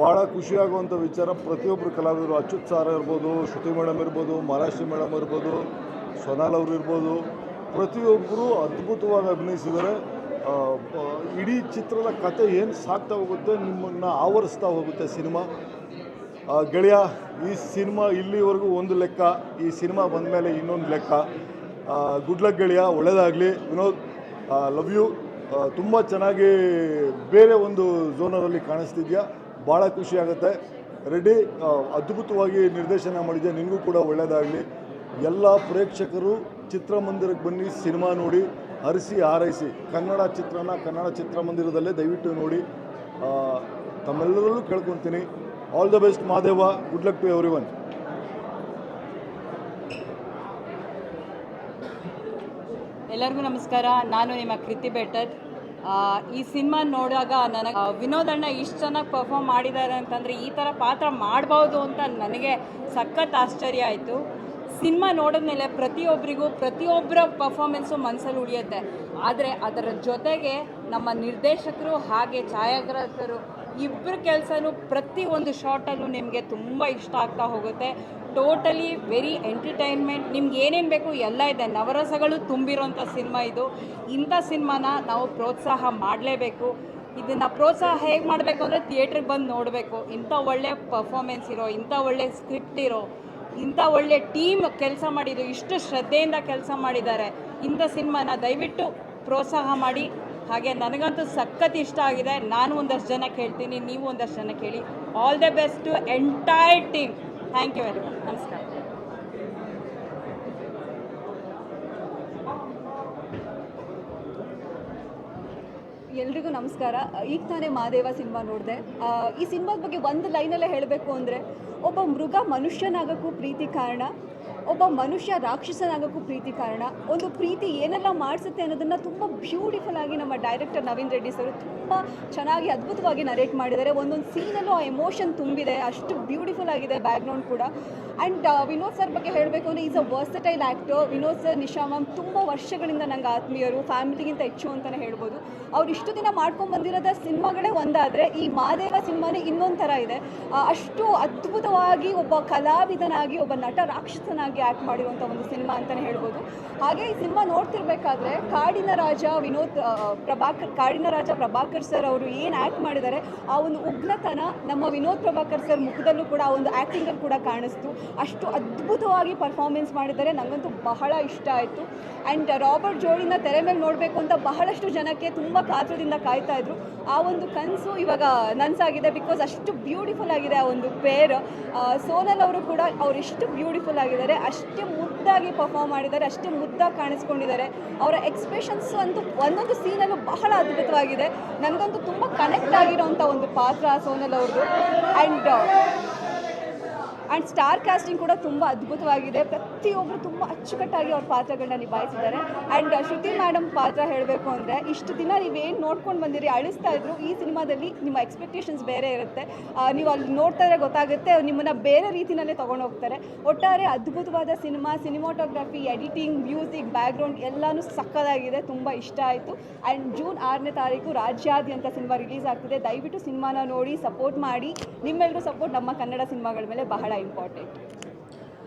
ಭಾಳ ಖುಷಿಯಾಗುವಂಥ ವಿಚಾರ, ಪ್ರತಿಯೊಬ್ಬರು ಕಲಾವಿದರು, ಅಚ್ಯುತ್ ಸಾರ್ ಇರ್ಬೋದು, ಶ್ರುತಿ ಮೇಡಮ್ ಇರ್ಬೋದು, ಮಾಲಾಶ್ರೀ ಮೇಡಮ್ ಇರ್ಬೋದು, ಸೋನಾಲ್ ಅವರು ಇರ್ಬೋದು, ಪ್ರತಿಯೊಬ್ಬರು ಅದ್ಭುತವಾಗಿ ಅಭಿನಯಿಸಿದ್ದಾರೆ. ಇಡೀ ಚಿತ್ರದ ಕತೆ ಏನು ಸಾಗ್ತಾ ಹೋಗುತ್ತೆ, ನಿಮ್ಮನ್ನು ಆವರಿಸ್ತಾ ಹೋಗುತ್ತೆ ಸಿನಿಮಾ. ಗೆಳೆಯ, ಈ ಸಿನಿಮಾ ಇಲ್ಲಿವರೆಗೂ ಒಂದು ಲೆಕ್ಕ, ಈ ಸಿನಿಮಾ ಬಂದ ಮೇಲೆ ಇನ್ನೊಂದು ಲೆಕ್ಕ. ಗುಡ್ ಲಕ್ ಗೆಳೆಯ, ಒಳ್ಳೆಯದಾಗಲಿ. Vinod, love you. ತುಂಬ ಚೆನ್ನಾಗಿ ಬೇರೆ ಒಂದು ಝೋನರಲ್ಲಿ ಕಾಣಿಸ್ತಿದ್ಯಾ. ಭಾಳ ಖುಷಿಯಾಗುತ್ತೆ. ರೆಡ್ಡಿ ಅದ್ಭುತವಾಗಿ ನಿರ್ದೇಶನ ಮಾಡಿದೆ, ನಿನಗೂ ಕೂಡ ಒಳ್ಳೆಯದಾಗಲಿ. ಎಲ್ಲ ಪ್ರೇಕ್ಷಕರು ಚಿತ್ರಮಂದಿರಕ್ಕೆ ಬನ್ನಿ, ಸಿನಿಮಾ ನೋಡಿ, ಹರಿಸಿ ಹಾರೈಸಿ. ಕನ್ನಡ ಚಿತ್ರನ ಕನ್ನಡ ಚಿತ್ರಮಂದಿರದಲ್ಲೇ ದಯವಿಟ್ಟು ನೋಡಿ. ತಮ್ಮೆಲ್ಲರಲ್ಲೂ ಕೇಳ್ಕೊತೀನಿ. All the best Mahadeva, good luck to everyone. ಎಲ್ಲರಿಗೂ ನಮಸ್ಕಾರ. ನಾನು ನಿಮ್ಮ ಕೃತಿ ಬೆಟ್ಟದ್. ಈ ಸಿನಿಮಾ ನೋಡಿದಾಗ ನನಗೆ ವಿನೋದ್ ಅಣ್ಣ ಇಷ್ಟು ಚೆನ್ನಾಗಿ ಪರ್ಫಾರ್ಮ್ ಮಾಡಿದ್ದಾರೆ ಅಂತಂದರೆ ಈ ಥರ ಪಾತ್ರ ಮಾಡ್ಬೋದು ಅಂತ ನನಗೆ ಸಖತ್ ಆಶ್ಚರ್ಯ ಆಯಿತು. ಸಿನಿಮಾ ನೋಡಿದ್ಮೇಲೆ ಪ್ರತಿಯೊಬ್ಬರ ಪರ್ಫಾರ್ಮೆನ್ಸು ಮನಸ್ಸಲ್ಲಿ ಉಳಿಯುತ್ತೆ. ಆದರೆ ಅದರ ಜೊತೆಗೆ ನಮ್ಮ ನಿರ್ದೇಶಕರು ಹಾಗೆ ಛಾಯಾಗ್ರಾಹಕರು ಇಬ್ಬರ ಕೆಲಸನೂ ಪ್ರತಿಯೊಂದು ಶಾರ್ಟಲ್ಲೂ ನಿಮಗೆ ತುಂಬ ಇಷ್ಟ ಆಗ್ತಾ ಹೋಗುತ್ತೆ. Totally very entertainment. ನಿಮ್ಗೆ ಏನೇನು ಬೇಕು ಎಲ್ಲ ಇದೆ. ನವರಸಗಳು ತುಂಬಿರೋಂಥ ಸಿನಿಮಾ ಇದು. ಇಂಥ ಸಿನಿಮಾನ ನಾವು ಪ್ರೋತ್ಸಾಹ ಮಾಡಲೇಬೇಕು. ಇದನ್ನು ಪ್ರೋತ್ಸಾಹ ಹೇಗೆ ಮಾಡಬೇಕು ಅಂದರೆ ಥಿಯೇಟ್ರಿಗೆ ಬಂದು ನೋಡಬೇಕು. ಇಂಥ ಒಳ್ಳೆ ಪರ್ಫಾರ್ಮೆನ್ಸ್ ಇರೋ, ಇಂಥ ಒಳ್ಳೆ ಸ್ಕ್ರಿಪ್ಟ್ ಇರೋ, ಇಂಥ ಒಳ್ಳೆ ಟೀಮ್ ಕೆಲಸ ಮಾಡಿದ್ದು, ಇಷ್ಟು ಶ್ರದ್ಧೆಯಿಂದ ಕೆಲಸ ಮಾಡಿದ್ದಾರೆ. ಇಂಥ ಸಿನಿಮಾನ ದಯವಿಟ್ಟು ಪ್ರೋತ್ಸಾಹ ಮಾಡಿ. ಹಾಗೆ ನನಗಂತೂ ಸಖತ್ ಇಷ್ಟ ಆಗಿದೆ. ನಾನು ಒಂದಷ್ಟು ಜನ ಕೇಳ್ತೀನಿ, ನೀವು ಒಂದಷ್ಟು ಜನ ಕೇಳಿ. All the best to entire team. Thank you very much. ನಮಸ್ಕಾರ. ಎಲ್ರಿಗೂ ನಮಸ್ಕಾರ. ಈಗ ತಾನೇ ಮಹಾದೇವ ಸಿನಿಮಾ ನೋಡಿದೆ. ಈ ಸಿನಿಮಾದ ಬಗ್ಗೆ ಒಂದು ಲೈನಲ್ಲೇ ಹೇಳಬೇಕು ಅಂದರೆ, ಒಬ್ಬ ಮೃಗ ಮನುಷ್ಯನಾಗೋಕ್ಕೂ ಪ್ರೀತಿ ಕಾರಣ, ಒಬ್ಬ ಮನುಷ್ಯ ರಾಕ್ಷಸನಾಗೋಕ್ಕೂ ಪ್ರೀತಿ ಕಾರಣ. ಒಂದು ಪ್ರೀತಿ ಏನೆಲ್ಲ ಮಾಡಿಸುತ್ತೆ ಅನ್ನೋದನ್ನು ತುಂಬ ಬ್ಯೂಟಿಫುಲ್ ಆಗಿ ನಮ್ಮ ಡೈರೆಕ್ಟರ್ ನವೀನ್ ರೆಡ್ಡಿ ಸರ್ ತುಂಬ ಚೆನ್ನಾಗಿ ಅದ್ಭುತವಾಗಿ ನರೇಟ್ ಮಾಡಿದ್ದಾರೆ. ಒಂದೊಂದು ಸೀನಲ್ಲೂ ಆ ಎಮೋಷನ್ ತುಂಬಿದೆ. ಅಷ್ಟು ಬ್ಯೂಟಿಫುಲ್ ಆಗಿದೆ ಬ್ಯಾಕ್ಗ್ರೌಂಡ್ ಕೂಡ. ಆ್ಯಂಡ್ ವಿನೋದ್ ಸರ್ ಬಗ್ಗೆ ಹೇಳಬೇಕು ಅಂದರೆ is a versatile actor. Vinod sir, Nisha ma'am ತುಂಬ ವರ್ಷಗಳಿಂದ ನಂಗೆ ಆತ್ಮೀಯರು, ಫ್ಯಾಮಿಲಿಗಿಂತ ಹೆಚ್ಚು ಅಂತಲೇ ಹೇಳ್ಬೋದು. ಅವ್ರು ಇಷ್ಟು ದಿನ ಮಾಡ್ಕೊಂಡು ಬಂದಿರೋದ ಸಿನಿಮಾಗಳೇ ಒಂದಾದರೆ ಈ ಮಹಾದೇವ ಸಿನಿಮಾನೇ ಇನ್ನೊಂದು ಥರ ಇದೆ. ಅಷ್ಟು ಅದ್ಭುತವಾಗಿ ಒಬ್ಬ ಕಲಾವಿದನಾಗಿ, ಒಬ್ಬ ನಟ ರಾಕ್ಷಸನಾಗಿ ಆ್ಯಕ್ಟ್ ಮಾಡಿರುವಂಥ ಒಂದು ಸಿನಿಮಾ ಅಂತಲೇ ಹೇಳ್ಬೋದು. ಹಾಗೆ ಈ ಸಿನಿಮಾ ನೋಡ್ತಿರ್ಬೇಕಾದ್ರೆ ಕಾಡಿನ ರಾಜ ಪ್ರಭಾಕರ್ ಸರ್ ಅವರು ಏನು ಆ್ಯಕ್ಟ್ ಮಾಡಿದ್ದಾರೆ, ಆ ಒಂದು ಉಗ್ರತನ ನಮ್ಮ ವಿನೋದ್ ಪ್ರಭಾಕರ್ ಸರ್ ಮುಖದಲ್ಲೂ ಕೂಡ, ಆ ಒಂದು ಆ್ಯಕ್ಟಿಂಗಲ್ಲಿ ಕೂಡ ಕಾಣಿಸ್ತು. ಅಷ್ಟು ಅದ್ಭುತವಾಗಿ ಪರ್ಫಾರ್ಮೆನ್ಸ್ ಮಾಡಿದ್ದಾರೆ. ನನಗಂತೂ ಬಹಳ ಇಷ್ಟ ಆಯಿತು. ಆ್ಯಂಡ್ ರಾಬರ್ಟ್ ಜೋಡಿನ ತೆರೆ ಮೇಲೆ ನೋಡಬೇಕು ಅಂತ ಬಹಳಷ್ಟು ಜನಕ್ಕೆ ತುಂಬ ಕಾತರದಿಂದ ಕಾಯ್ತಾ ಇದ್ರು. ಆ ಒಂದು ಕನಸು ಇವಾಗ ನನಸಾಗಿದೆ. ಬಿಕಾಸ್ ಅಷ್ಟು ಬ್ಯೂಟಿಫುಲ್ ಆಗಿದೆ ಆ ಒಂದು ಪೇರ್. ಸೋನಲ್ ಅವರು ಕೂಡ ಎಷ್ಟು ಬ್ಯೂಟಿಫುಲ್ ಆಗಿದ್ದಾರೆ, ಅಷ್ಟೇ ಮುದ್ದಾಗಿ ಪರ್ಫಾರ್ಮ್ ಮಾಡಿದ್ದಾರೆ, ಅಷ್ಟೇ ಮುದ್ದಾಗಿ ಕಾಣಿಸ್ಕೊಂಡಿದ್ದಾರೆ. ಅವರ ಎಕ್ಸ್ಪ್ರೆಷನ್ಸ್ ಅಂತೂ ಒಂದೊಂದು ಸೀನಲ್ಲೂ ಬಹಳ ಅದ್ಭುತವಾಗಿದೆ. ನನಗಂತೂ ತುಂಬ ಕನೆಕ್ಟ್ ಆಗಿರೋಂಥ ಒಂದು ಪಾತ್ರ ಸೋನಲ್ ಅವ್ರದ್ದು. ಆ್ಯಂಡ್ ಸ್ಟಾರ್ ಕ್ಯಾಸ್ಟಿಂಗ್ ಕೂಡ ತುಂಬ ಅದ್ಭುತವಾಗಿದೆ. ಪ್ರತಿಯೊಬ್ಬರು ತುಂಬ ಅಚ್ಚುಕಟ್ಟಾಗಿ ಅವ್ರ ಪಾತ್ರಗಳನ್ನ ನಿಭಾಯಿಸಿದ್ದಾರೆ. ಆ್ಯಂಡ್ ಶ್ರುತಿ ಮೇಡಮ್ ಪಾತ್ರ ಹೇಳಬೇಕು ಅಂದರೆ, ಇಷ್ಟು ದಿನ ನೀವೇನು ನೋಡ್ಕೊಂಡು ಬಂದಿರಿ, ಅಳಿಸ್ತಾ ಇದ್ರು. ಈ ಸಿನಿಮಾದಲ್ಲಿ ನಿಮ್ಮ ಎಕ್ಸ್ಪೆಕ್ಟೇಷನ್ಸ್ ಬೇರೆ ಇರುತ್ತೆ. ನೀವು ಅಲ್ಲಿ ನೋಡ್ತಾ ಇದ್ರೆ ಗೊತ್ತಾಗುತ್ತೆ, ನಿಮ್ಮನ್ನು ಬೇರೆ ರೀತಿಯಲ್ಲೇ ತೊಗೊಂಡು ಹೋಗ್ತಾರೆ. ಒಟ್ಟಾರೆ ಅದ್ಭುತವಾದ cinema. Cinematography, editing, music, background ಎಲ್ಲನೂ ಸಕ್ಕತ್ತಾಗಿದೆ. ತುಂಬ ಇಷ್ಟ ಆಯಿತು. ಆ್ಯಂಡ್ ಜೂನ್ 6ನೇ ತಾರೀಕು ರಾಜ್ಯಾದ್ಯಂತ ಸಿನಿಮಾ ರಿಲೀಸ್ ಆಗ್ತಿದೆ. ದಯವಿಟ್ಟು ಸಿನಿಮಾನ ನೋಡಿ ಸಪೋರ್ಟ್ ಮಾಡಿ. ನಿಮ್ಮೆಲ್ಲರೂ ಸಪೋರ್ಟ್ ನಮ್ಮ ಕನ್ನಡ ಸಿನಿಮಾಗಳ ಮೇಲೆ ಬಹಳ ಇಂಪಾರ್ಟೆಂಟ್.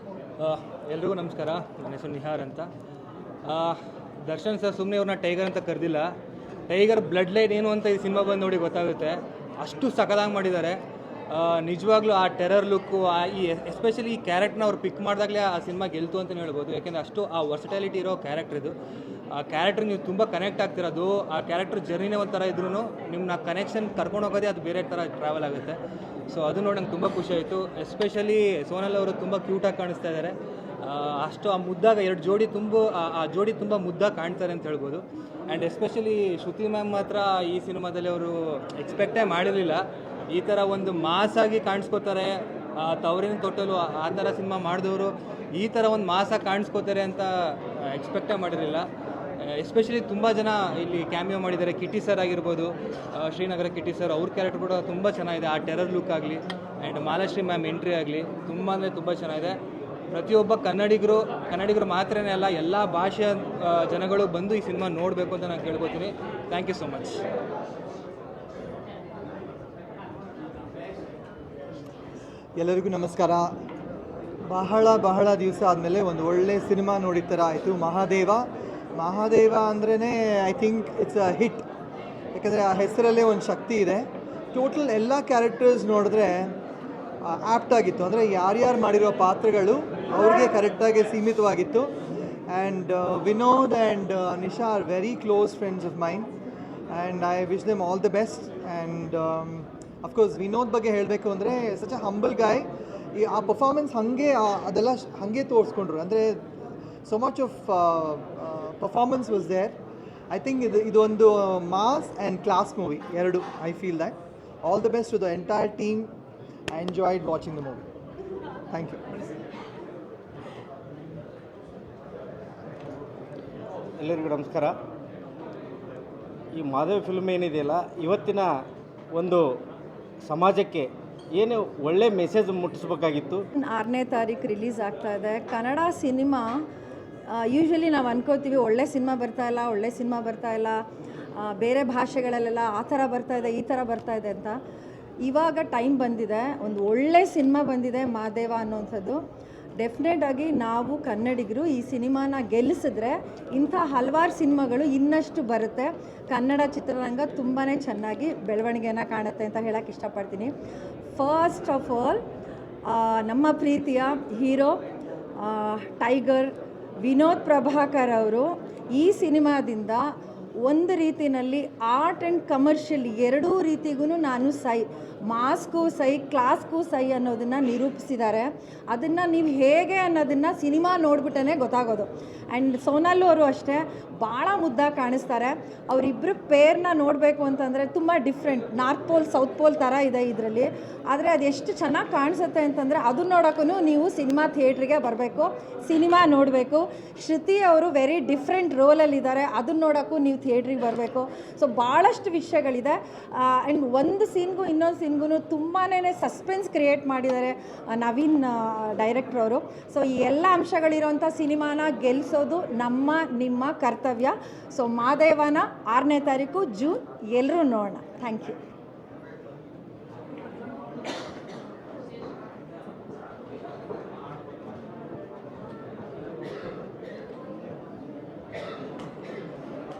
ಎಲ್ರಿಗೂ ನಮಸ್ಕಾರ. ನನ್ನ ಹೆಸರು ನಿಹಾರ್ ಅಂತ. ದರ್ಶನ್ ಸರ್ ಸುಮ್ಮನೆ ಅವ್ರನ್ನ ಟೈಗರ್ ಅಂತ ಕರೆದಿಲ್ಲ. ಟೈಗರ್ ಬ್ಲಡ್ ಲೈನ್ ಏನು ಅಂತ ಈ ಸಿನಿಮಾ ಬಂದು ನೋಡಿ ಗೊತ್ತಾಗುತ್ತೆ. ಅಷ್ಟು ಸಖತ್ತಾಗಿ ಮಾಡಿದ್ದಾರೆ. ನಿಜವಾಗ್ಲೂ ಆ ಟೆರರ್ ಲುಕ್ಕು, ಈ ಎಸ್ಪೆಷಲಿ ಈ ಕ್ಯಾರೆಕ್ಟ್ರನ್ನ ಅವ್ರು ಪಿಕ್ ಮಾಡಿದಾಗಲೇ ಆ ಸಿನಿಮಾ ಗೆಲ್ತು ಅಂತಲೇ ಹೇಳ್ಬೋದು. ಯಾಕೆಂದರೆ ಅಷ್ಟು ಆ ವರ್ಸಟೈಲಿಟಿ ಇರೋ ಕ್ಯಾರೆಕ್ಟರ್ ಇದು. ಆ ಕ್ಯಾರೆಕ್ಟ್ರ್ ನೀವು ತುಂಬ ಕನೆಕ್ಟ್ ಆಗ್ತಿರೋದು. ಆ ಕ್ಯಾರೆಕ್ಟರ್ ಜರ್ನಿನೇ ಒಂಥರ ಇದ್ರೂ ನಿಮ್ಮನ್ನ ಕನೆಕ್ಷನ್ ಕರ್ಕೊಂಡು ಹೋಗೋದೇ ಅದು ಬೇರೆ ಥರ ಟ್ರಾವೆಲ್ ಆಗುತ್ತೆ. ಸೊ ಅದು ನೋಡಿ ನಂಗೆ ತುಂಬ ಖುಷಿ ಆಯಿತು. ಎಸ್ಪೆಷಲಿ ಸೋನಲ್ ಅವರು ತುಂಬ ಕ್ಯೂಟಾಗಿ ಕಾಣಿಸ್ತಾ ಇದ್ದಾರೆ. ಅಷ್ಟು ಆ ಮುದ್ದಾಗ ಎರಡು ಜೋಡಿ ಆ ಜೋಡಿ ತುಂಬ ಮುದ್ದಾಗಿ ಕಾಣ್ತಾರೆ ಅಂತ ಹೇಳ್ಬೋದು. ಆ್ಯಂಡ್ ಎಸ್ಪೆಷಲಿ ಶ್ರುತಿ ಮ್ಯಾಮ್ ಮಾತ್ರ ಈ ಸಿನಿಮಾದಲ್ಲಿ ಅವರು ಎಕ್ಸ್ಪೆಕ್ಟೇ ಮಾಡಿರಲಿಲ್ಲ. ಈ ಥರ ಒಂದು ಮಾಸಾಗಿ ಕಾಣಿಸ್ಕೋತಾರೆ, ತವರಿನ ತೊಟ್ಟಲು ಆ ಥರ ಸಿನಿಮಾ ಮಾಡಿದವರು ಈ ಥರ ಒಂದು ಮಾಸಾಗಿ ಕಾಣಿಸ್ಕೋತಾರೆ ಅಂತ ಎಕ್ಸ್ಪೆಕ್ಟೇ ಮಾಡಿರಲಿಲ್ಲ. ಎಸ್ಪೆಷಲಿ ತುಂಬ ಜನ ಇಲ್ಲಿ ಕ್ಯಾಮಿಯೋ ಮಾಡಿದ್ದಾರೆ. ಕಿಟ್ಟಿ ಸರ್ ಆಗಿರ್ಬೋದು, ಶ್ರೀನಗರ ಕಿಟ್ಟಿ ಸರ್, ಅವ್ರ ಕ್ಯಾರೆಕ್ಟರ್ ಕೂಡ ತುಂಬ ಚೆನ್ನಾಗಿದೆ. ಆ ಟೆರರ್ ಲುಕ್ ಆಗಲಿ ಆ್ಯಂಡ್ ಮಾಲಾಶ್ರೀ ಮ್ಯಾಮ್ ಎಂಟ್ರಿ ಆಗಲಿ ತುಂಬ ಅಂದರೆ ತುಂಬ ಚೆನ್ನಾಗಿದೆ. ಪ್ರತಿಯೊಬ್ಬ ಕನ್ನಡಿಗರು ಮಾತ್ರನೇ ಅಲ್ಲ, ಎಲ್ಲ ಭಾಷೆಯ ಜನಗಳು ಬಂದು ಈ ಸಿನಿಮಾ ನೋಡಬೇಕು ಅಂತ ನಾನು ಕೇಳ್ಕೊತೀನಿ. Thank you so much. ಎಲ್ಲರಿಗೂ ನಮಸ್ಕಾರ. ಬಹಳ ದಿವಸ ಆದಮೇಲೆ ಒಂದು ಒಳ್ಳೆ ಸಿನಿಮಾ ನೋಡಿದ ಥರ ಆಯಿತು. ಮಹಾದೇವ ಅಂದ್ರೇ I think it's a hit. ಯಾಕಂದರೆ ಆ ಹೆಸರಲ್ಲೇ ಒಂದು ಶಕ್ತಿ ಇದೆ. ಟೋಟಲ್ ಎಲ್ಲ ಕ್ಯಾರೆಕ್ಟರ್ಸ್ ನೋಡಿದ್ರೆ ಆ್ಯಪ್ಟ್ ಆಗಿತ್ತು. ಅಂದರೆ ಯಾರ್ಯಾರು ಮಾಡಿರೋ ಪಾತ್ರಗಳು ಅವ್ರಿಗೆ ಕರೆಕ್ಟಾಗಿ ಸೀಮಿತವಾಗಿತ್ತು. And Vinod and Nisha are very close friends of main and I wish them all the best. And of course Vinod ಬಗ್ಗೆ ಹೇಳಬೇಕು ಅಂದರೆ ಸಚ್ ಅ ಹಂಬಲ್ ಗಾಯ್. ಆ ಪರ್ಫಾರ್ಮೆನ್ಸ್ ಹಾಗೆ ಅದೆಲ್ಲ ಹಾಗೆ ತೋರಿಸ್ಕೊಂಡ್ರು. ಅಂದರೆ so much of performance was there. I think ಇದು ಒಂದು ಮಾಸ್ ಆ್ಯಂಡ್ ಕ್ಲಾಸ್ ಮೂವಿ ಎರಡು. I feel that. All the best to the entire team. I enjoyed watching the movie. Thank you. ಎಲ್ಲರಿಗೂ ನಮಸ್ಕಾರ. ಈ ಮಾಧವ ಫಿಲ್ಮ್ ಏನಿದೆಯಲ್ಲ, ಇವತ್ತಿನ ಒಂದು ಸಮಾಜಕ್ಕೆ ಏನು ಒಳ್ಳೆ ಮೆಸೇಜ್ ಮುಟ್ಟಿಸ್ಬೇಕಾಗಿತ್ತು. 6ನೇ ತಾರೀಕು ರಿಲೀಸ್ ಆಗ್ತಾ ಇದೆ. ಕನ್ನಡ ಸಿನಿಮಾ ಯೂಶ್ವಲಿ ನಾವು ಅನ್ಕೋತೀವಿ ಒಳ್ಳೆ ಸಿನಿಮಾ ಬರ್ತಾ ಇಲ್ಲ, ಬೇರೆ ಭಾಷೆಗಳಲ್ಲೆಲ್ಲ ಆ ಥರ ಬರ್ತಾ ಇದೆ, ಈ ಥರ ಬರ್ತಾ ಇದೆ ಅಂತ. ಇವಾಗ ಟೈಮ್ ಬಂದಿದೆ, ಒಂದು ಒಳ್ಳೆ ಸಿನಿಮಾ ಬಂದಿದೆ ಮಾದೇವ ಅನ್ನೋಂಥದ್ದು. ಡೆಫಿನೆಟಾಗಿ ನಾವು ಕನ್ನಡಿಗರು ಈ ಸಿನಿಮಾನ ಗೆಲ್ಲಿಸಿದ್ರೆ ಇಂಥ ಹಲವಾರು ಸಿನಿಮಾಗಳು ಇನ್ನಷ್ಟು ಬರುತ್ತೆ. ಕನ್ನಡ ಚಿತ್ರರಂಗ ತುಂಬಾ ಚೆನ್ನಾಗಿ ಬೆಳವಣಿಗೆಯನ್ನು ಕಾಣುತ್ತೆ ಅಂತ ಹೇಳಕ್ಕೆ ಇಷ್ಟಪಡ್ತೀನಿ. ಫಸ್ಟ್ ಆಫ್ ಆಲ್ ನಮ್ಮ ಪ್ರೀತಿಯ ಹೀರೋ ಟೈಗರ್ ವಿನೋದ್ ಪ್ರಭಾಕರ್ ಅವರು ಈ ಸಿನಿಮಾದಿಂದ ಒಂದು ರೀತಿಯಲ್ಲಿ ಆರ್ಟ್ ಆ್ಯಂಡ್ ಕಮರ್ಷಿಯಲ್ ಎರಡೂ ರೀತಿಗೂ ನಾನು ಮಾಸ್ಗೂ ಕ್ಲಾಸ್ಗೂ ಅನ್ನೋದನ್ನು ನಿರೂಪಿಸಿದ್ದಾರೆ. ಅದನ್ನು ನೀವು ಹೇಗೆ ಅನ್ನೋದನ್ನು ಸಿನಿಮಾ ನೋಡ್ಬಿಟ್ಟೇ ಗೊತ್ತಾಗೋದು. ಆ್ಯಂಡ್ ಸೋನಾಲ್ ಅವರು ಅಷ್ಟೇ ಭಾಳ ಮುದ್ದಾಗಿ ಕಾಣಿಸ್ತಾರೆ. ಅವರಿಬ್ಬರು ಪೇರ್ನ ನೋಡಬೇಕು ಅಂತಂದರೆ ತುಂಬ different, north pole south pole ಥರ ಇದೆ ಇದರಲ್ಲಿ. ಆದರೆ ಅದೆಷ್ಟು ಚೆನ್ನಾಗಿ ಕಾಣಿಸುತ್ತೆ ಅಂತಂದರೆ ಅದನ್ನ ನೋಡೋಕ್ಕೂ ನೀವು ಸಿನಿಮಾ ಥಿಯೇಟ್ರಿಗೆ ಬರಬೇಕು, ಸಿನಿಮಾ ನೋಡಬೇಕು. ಶ್ರುತಿ ಅವರು ವೆರಿ ಡಿಫ್ರೆಂಟ್ ರೋಲಲ್ಲಿದ್ದಾರೆ, ಅದನ್ನ ನೋಡೋಕ್ಕೂ ನೀವು ಥಿಯೇಟ್ರಿಗೆ ಬರಬೇಕು. ಸೊ ಭಾಳಷ್ಟು ವಿಷಯಗಳಿದೆ. ಆ್ಯಂಡ್ ಒಂದು ಸೀನ್ಗೂ ಇನ್ನೊಂದು ಸೀನ್ಗೂ ತುಂಬಾ ಸಸ್ಪೆನ್ಸ್ ಕ್ರಿಯೇಟ್ ಮಾಡಿದ್ದಾರೆ ನವೀನ್ ಡೈರೆಕ್ಟ್ರ್ ಅವರು. ಸೊ ಈ ಎಲ್ಲ ಅಂಶಗಳಿರೋಂಥ ಸಿನಿಮಾನ ಗೆಲ್ಲಿಸೋದು ನಿಮ್ಮ ಕರ್ತವ್ಯ. ಸೊ ಮಾದೇವನ 6ನೇ ತಾರೀಕು ಜೂನ್ ಎಲ್ಲರೂ ನೋಡೋಣ. Thank you.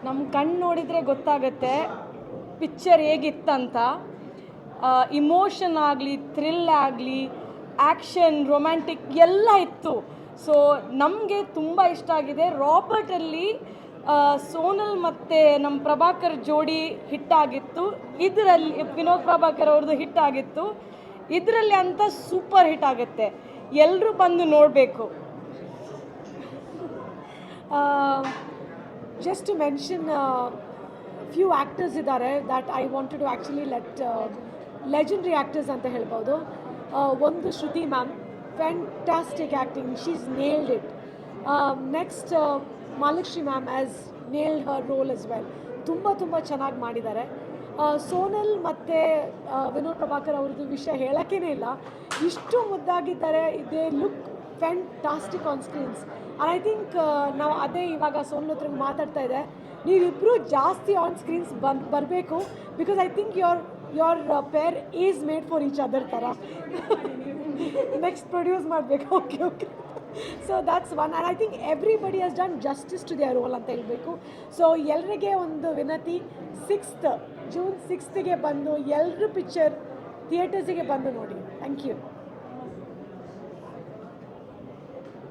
ನಮ್ಮ ಕಣ್ಣು ನೋಡಿದರೆ ಗೊತ್ತಾಗುತ್ತೆ ಪಿಕ್ಚರ್ ಹೇಗಿತ್ತಂತ. ಇಮೋಷನ್ ಆಗಲಿ, ಥ್ರಿಲ್ ಆಗಲಿ, ಆ್ಯಕ್ಷನ್, ರೊಮ್ಯಾಂಟಿಕ್ ಎಲ್ಲ ಇತ್ತು. ಸೊ ನಮಗೆ ತುಂಬ ಇಷ್ಟ ಆಗಿದೆ. ರಾಬರ್ಟಲ್ಲಿ ಸೋನಲ್ ಮತ್ತು ನಮ್ಮ ಪ್ರಭಾಕರ್ ಜೋಡಿ ಹಿಟ್ಟಾಗಿತ್ತು. ಇದರಲ್ಲಿ ವಿನೋದ್ ಪ್ರಭಾಕರ್ ಅವ್ರದ್ದು ಹಿಟ್ಟಾಗಿತ್ತು. ಇದರಲ್ಲಿ ಅಂತ ಸೂಪರ್ ಹಿಟ್ ಆಗುತ್ತೆ, ಎಲ್ಲರೂ ಬಂದು ನೋಡಬೇಕು. Just to mention few actors ಇದ್ದಾರೆ that I wanted to actually let legendary actors ಅಂತ ಹೇಳ್ಬೋದು. ಒಂದು Shruti ma'am, fantastic acting, she's nailed it. Next Malakshmi ma'am has nailed her role as well. ತುಂಬ ಚೆನ್ನಾಗಿ ಮಾಡಿದ್ದಾರೆ. ಸೋನಲ್ ಮತ್ತು ವಿನೋದ್ ಪ್ರಭಾಕರ್ ಅವ್ರದ್ದು ವಿಷಯ ಹೇಳೋಕ್ಕೇ ಇಲ್ಲ, ಇಷ್ಟು ಮುದ್ದಾಗಿದ್ದಾರೆ. They look fantastic on screens. And I think ನಾವು ಅದೇ ಇವಾಗ ಸೋನಲ್ ಹತ್ರ ಮಾತಾಡ್ತಾ ಇದೆ, ನೀವಿಬ್ಬರು ಜಾಸ್ತಿ ಆನ್ ಸ್ಕ್ರೀನ್ಸ್ ಬರಬೇಕು. Because I think your pair is made for each other ಥರ. ನೆಕ್ಸ್ಟ್ ಪ್ರೊಡ್ಯೂಸ್ ಮಾಡಬೇಕು. Okay. So that's one. And I think everybody has done justice to their role ಅಂತ ಹೇಳಬೇಕು. ಸೊ ಎಲ್ಲರಿಗೆ ಒಂದು ವಿನತಿ, ಜೂನ್ 6ಗೆ ಬಂದು ಎಲ್ಲರೂ ಪಿಕ್ಚರ್ ಥಿಯೇಟರ್ಸಿಗೆ ಬಂದು ನೋಡಿ. Thank you.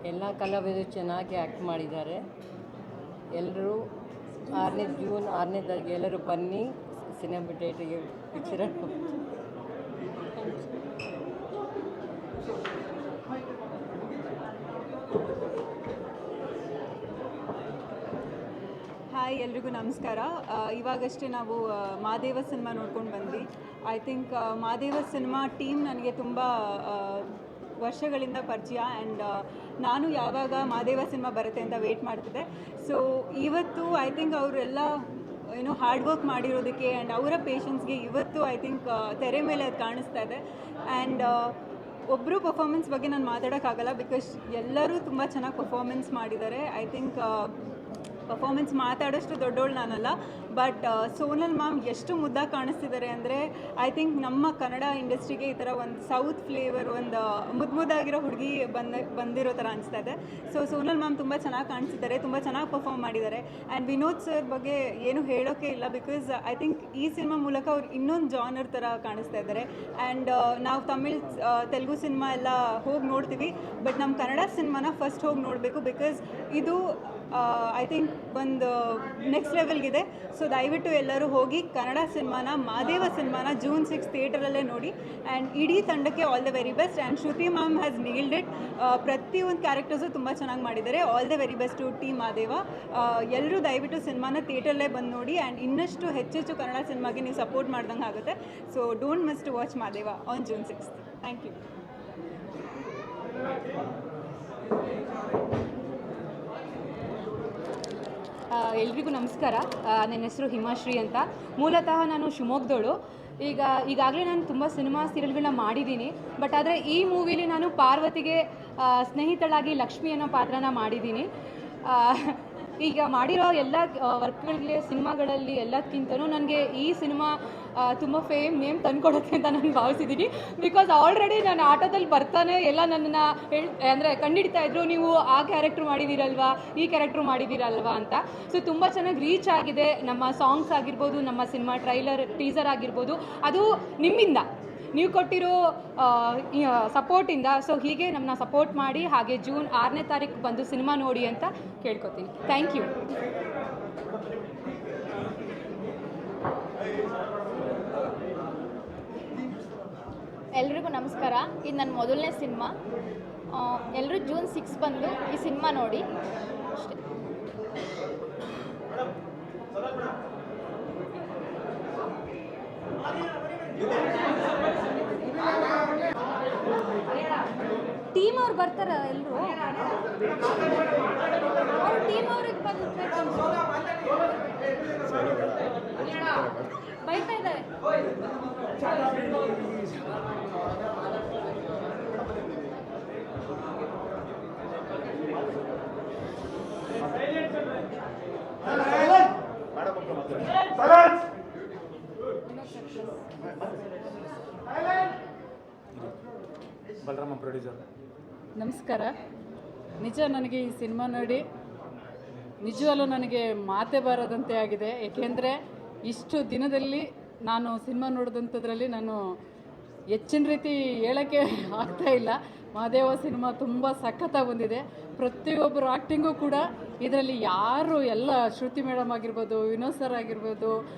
ಎಲ್ಲ ಕಲಾವಿದರು ಚೆನ್ನಾಗಿ ಆ್ಯಕ್ಟ್ ಮಾಡಿದ್ದಾರೆ. ಎಲ್ಲರೂ ಜೂನ್ 6ನೇ ತಾರೀಕು ಎಲ್ಲರೂ ಬನ್ನಿ ಸಿನಿಮಾ ಥಿಯೇಟರ್ಗೆ ಪಿಕ್ಚರ್. ಹಾಯ್, ಎಲ್ರಿಗೂ ನಮಸ್ಕಾರ. ಇವಾಗಷ್ಟೇ ನಾವು ಮಾದೇವ ಸಿನಿಮಾ ನೋಡ್ಕೊಂಡು ಬಂದ್ವಿ. I think Madeva cinema team ನನಗೆ ತುಂಬ ವರ್ಷಗಳಿಂದ ಪರಿಚಯ. ಆ್ಯಂಡ್ ನಾನು ಯಾವಾಗ ಮಾದೇವ ಸಿನಿಮಾ ಬರುತ್ತೆ ಅಂತ ವೆಯ್ಟ್ ಮಾಡ್ತಿದ್ದೆ. ಸೊ ಇವತ್ತು ಐ ಥಿಂಕ್ ಅವರೆಲ್ಲ ಹಾರ್ಡ್ ವರ್ಕ್ ಮಾಡಿರೋದಕ್ಕೆ ಆ್ಯಂಡ್ ಅವರ ಪೇಷನ್ಸ್ಗೆ ಇವತ್ತು ಐ ಥಿಂಕ್ ತೆರೆ ಮೇಲೆ ಅದು ಕಾಣಿಸ್ತಾ ಇದೆ. ಆ್ಯಂಡ್ ಒಬ್ಬರು ಪರ್ಫಾರ್ಮೆನ್ಸ್ ಬಗ್ಗೆ ನಾನು ಮಾತಾಡೋಕ್ಕಾಗಲ್ಲ, ಬಿಕಾಸ್ ಎಲ್ಲರೂ ತುಂಬ ಚೆನ್ನಾಗಿ ಪರ್ಫಾರ್ಮೆನ್ಸ್ ಮಾಡಿದ್ದಾರೆ. ಐ ಥಿಂಕ್ ಪರ್ಫಾರ್ಮೆನ್ಸ್ ಮಾತಾಡೋಷ್ಟು ದೊಡ್ಡವಳು ನಾನಲ್ಲ, ಬಟ್ ಸೋನಲ್ ಮ್ಯಾಮ್ ಎಷ್ಟು ಮುದ್ದಾಗಿ ಕಾಣಿಸ್ತಿದ್ದಾರೆ ಅಂದರೆ ಐ ಥಿಂಕ್ ನಮ್ಮ ಕನ್ನಡ ಇಂಡಸ್ಟ್ರಿಗೆ ಈ ಥರ ಒಂದು ಸೌತ್ ಫ್ಲೇವರ್, ಒಂದು ಮುದ್ದಾಗಿರೋ ಹುಡುಗಿ ಬಂದಿರೋ ಥರ ಅನಿಸ್ತಾ ಇದೆ. ಸೊ ಸೋನಲ್ ಮ್ಯಾಮ್ ತುಂಬ ಚೆನ್ನಾಗಿ ಕಾಣಿಸ್ತಿದ್ದಾರೆ, ತುಂಬ ಚೆನ್ನಾಗಿ ಪರ್ಫಾರ್ಮ್ ಮಾಡಿದ್ದಾರೆ. ಆ್ಯಂಡ್ ವಿನೋದ್ ಸರ್ ಬಗ್ಗೆ ಏನು ಹೇಳೋಕ್ಕೆ ಇಲ್ಲ, ಬಿಕಾಸ್ ಐ ಥಿಂಕ್ ಈ ಸಿನಿಮಾ ಮೂಲಕ ಅವ್ರು ಇನ್ನೊಂದು ಜಾನರ್ ಥರ ಕಾಣಿಸ್ತಾ ಇದ್ದಾರೆ. ಆ್ಯಂಡ್ ನಾವು ತೆಲುಗು ಸಿನಿಮಾ ಎಲ್ಲ ಹೋಗಿ ನೋಡ್ತೀವಿ, ಬಟ್ ನಮ್ಮ ಕನ್ನಡ ಸಿನಿಮಾನ ಫಸ್ಟ್ ಹೋಗಿ ನೋಡಬೇಕು. ಬಿಕಾಸ್ ಇದು ಐ ಥಿಂಕ್ ಒಂದು ನೆಕ್ಸ್ಟ್ ಲೆವೆಲ್ಗಿದೆ. ಸೊ ದಯವಿಟ್ಟು ಎಲ್ಲರೂ ಹೋಗಿ ಕನ್ನಡ ಸಿನಿಮಾನ, ಮಾದೇವ ಸಿನಿಮಾನ ಜೂನ್ 6 ಥಿಯೇಟರಲ್ಲೇ ನೋಡಿ. ಆ್ಯಂಡ್ ಇಡೀ ತಂಡಕ್ಕೆ all the very best. And Shruti ma'am has nailed it. ಪ್ರತಿಯೊಂದು ಕ್ಯಾರೆಕ್ಟರ್ಸು ತುಂಬ ಚೆನ್ನಾಗಿ ಮಾಡಿದ್ದಾರೆ. All the very best to team Madeva. ಎಲ್ಲರೂ ದಯವಿಟ್ಟು ಸಿನಿಮಾನ ಥಿಯೇಟರಲ್ಲೇ ಬಂದು ನೋಡಿ. ಆ್ಯಂಡ್ ಇನ್ನಷ್ಟು ಹೆಚ್ಚೆಚ್ಚು ಕನ್ನಡ ಸಿನಿಮಾಗೆ ನೀವು ಸಪೋರ್ಟ್ ಮಾಡ್ದಂಗೆ ಆಗುತ್ತೆ. So don't miss to watch Maadeva on June 6. Thank you. ಎಲ್ರಿಗೂ ನಮಸ್ಕಾರ. ನನ್ನ ಹೆಸರು ಹಿಮಾಶ್ರೀ ಅಂತ. ಮೂಲತಃ ನಾನು ಶಿವಮೊಗ್ಗದವಳು. ಈಗಾಗಲೇ ನಾನು ತುಂಬ ಸಿನಿಮಾ ಸೀರಿಯಲ್ಗಳನ್ನ ಮಾಡಿದ್ದೀನಿ. ಬಟ್ ಆದರೆ ಈ ಮೂವಿಲಿ ನಾನು ಪಾರ್ವತಿಗೆ ಸ್ನೇಹಿತಳಾಗಿ ಲಕ್ಷ್ಮಿ ಅನ್ನೋ ಪಾತ್ರನ ಮಾಡಿದ್ದೀನಿ. ಈಗ ಮಾಡಿರೋ ಎಲ್ಲ ವರ್ಕ್ಗಳಿಗೆ, ಸಿನಿಮಾಗಳಲ್ಲಿ ಎಲ್ಲದಕ್ಕಿಂತನೂ ನನಗೆ ಈ ಸಿನಿಮಾ ತುಂಬ ನೇಮ್ ತಂದುಕೊಡುತ್ತೆ ಅಂತ ನಾನು ಭಾವಿಸಿದ್ದೀನಿ. ಬಿಕಾಸ್ ಆಲ್ರೆಡಿ ನಾನು ಆಟೋದಲ್ಲಿ ಬರ್ತಾನೆ ಎಲ್ಲ ನನ್ನನ್ನು ಅಂದರೆ ಕಂಡುಹಿಡ್ತಾ ಇದ್ರು, ನೀವು ಆ ಕ್ಯಾರೆಕ್ಟ್ರ್ ಮಾಡಿದ್ದೀರಲ್ವಾ, ಈ ಕ್ಯಾರೆಕ್ಟ್ರ್ ಮಾಡಿದ್ದೀರಲ್ವಾ ಅಂತ. ಸೊ ತುಂಬ ಚೆನ್ನಾಗಿ ರೀಚ್ ಆಗಿದೆ. ನಮ್ಮ ಸಾಂಗ್ಸ್ ಆಗಿರ್ಬೋದು, ನಮ್ಮ ಸಿನಿಮಾ ಟ್ರೈಲರ್, ಟೀಸರ್ ಆಗಿರ್ಬೋದು, ಅದು ನಿಮ್ಮಿಂದ, ನೀವು ಕೊಟ್ಟಿರೋ ಸಪೋರ್ಟಿಂದ. ಸೊ ಹೀಗೆ ನಮ್ಮನ್ನ ಸಪೋರ್ಟ್ ಮಾಡಿ, ಹಾಗೆ ಜೂನ್ 6ನೇ ತಾರೀಕು ಬಂದು ಸಿನಿಮಾ ನೋಡಿ ಅಂತ ಕೇಳ್ಕೊತೀನಿ. Thank you. ಎಲ್ರಿಗೂ ನಮಸ್ಕಾರ. ಇದು ನನ್ನ ಮೊದಲನೇ ಸಿನಿಮಾ. ಎಲ್ಲರೂ ಜೂನ್ 6 ಬಂದು ಈ ಸಿನಿಮಾ ನೋಡಿ ಅಷ್ಟೇ. ಟೀಮ್ ಅವ್ರು ಬರ್ತಾರ ಎಲ್ಲರೂ, ಅವ್ರು ಟೀಮ್ ಅವ್ರಿಗೆ ಬೈತಾ ಇದ್ದಾರೆ. ಬಲರಾಮ ಪ್ರೊಡ್ಯೂಸರ್. ನಮಸ್ಕಾರ. ನಿಜ ನನಗೆ ಈ ಸಿನಿಮಾ ನೋಡಿ ನಿಜವಲ್ಲೂ ನನಗೆ ಮಾತೇ ಬಾರದಂತೆ ಆಗಿದೆ. ಏಕೆಂದರೆ ಇಷ್ಟು ದಿನದಲ್ಲಿ ನಾನು ಸಿನಿಮಾ ನೋಡಿದಂಥದ್ರಲ್ಲಿ ನಾನು ಹೆಚ್ಚಿನ ರೀತಿ ಹೇಳೋಕ್ಕೆ ಆಗ್ತಾ ಇಲ್ಲ. ಮಾದೇವ ಸಿನಿಮಾ ತುಂಬ ಸಖತ್ತಾಗಿ ಬಂದಿದೆ. ಪ್ರತಿಯೊಬ್ಬರು ಆ್ಯಕ್ಟಿಂಗು ಕೂಡ ಇದರಲ್ಲಿ ಯಾರು ಎಲ್ಲ, ಶ್ರುತಿ ಮೇಡಮ್ ಆಗಿರ್ಬೋದು, ವಿನೋದ್ ಸರ್ ಆಗಿರ್ಬೋದು,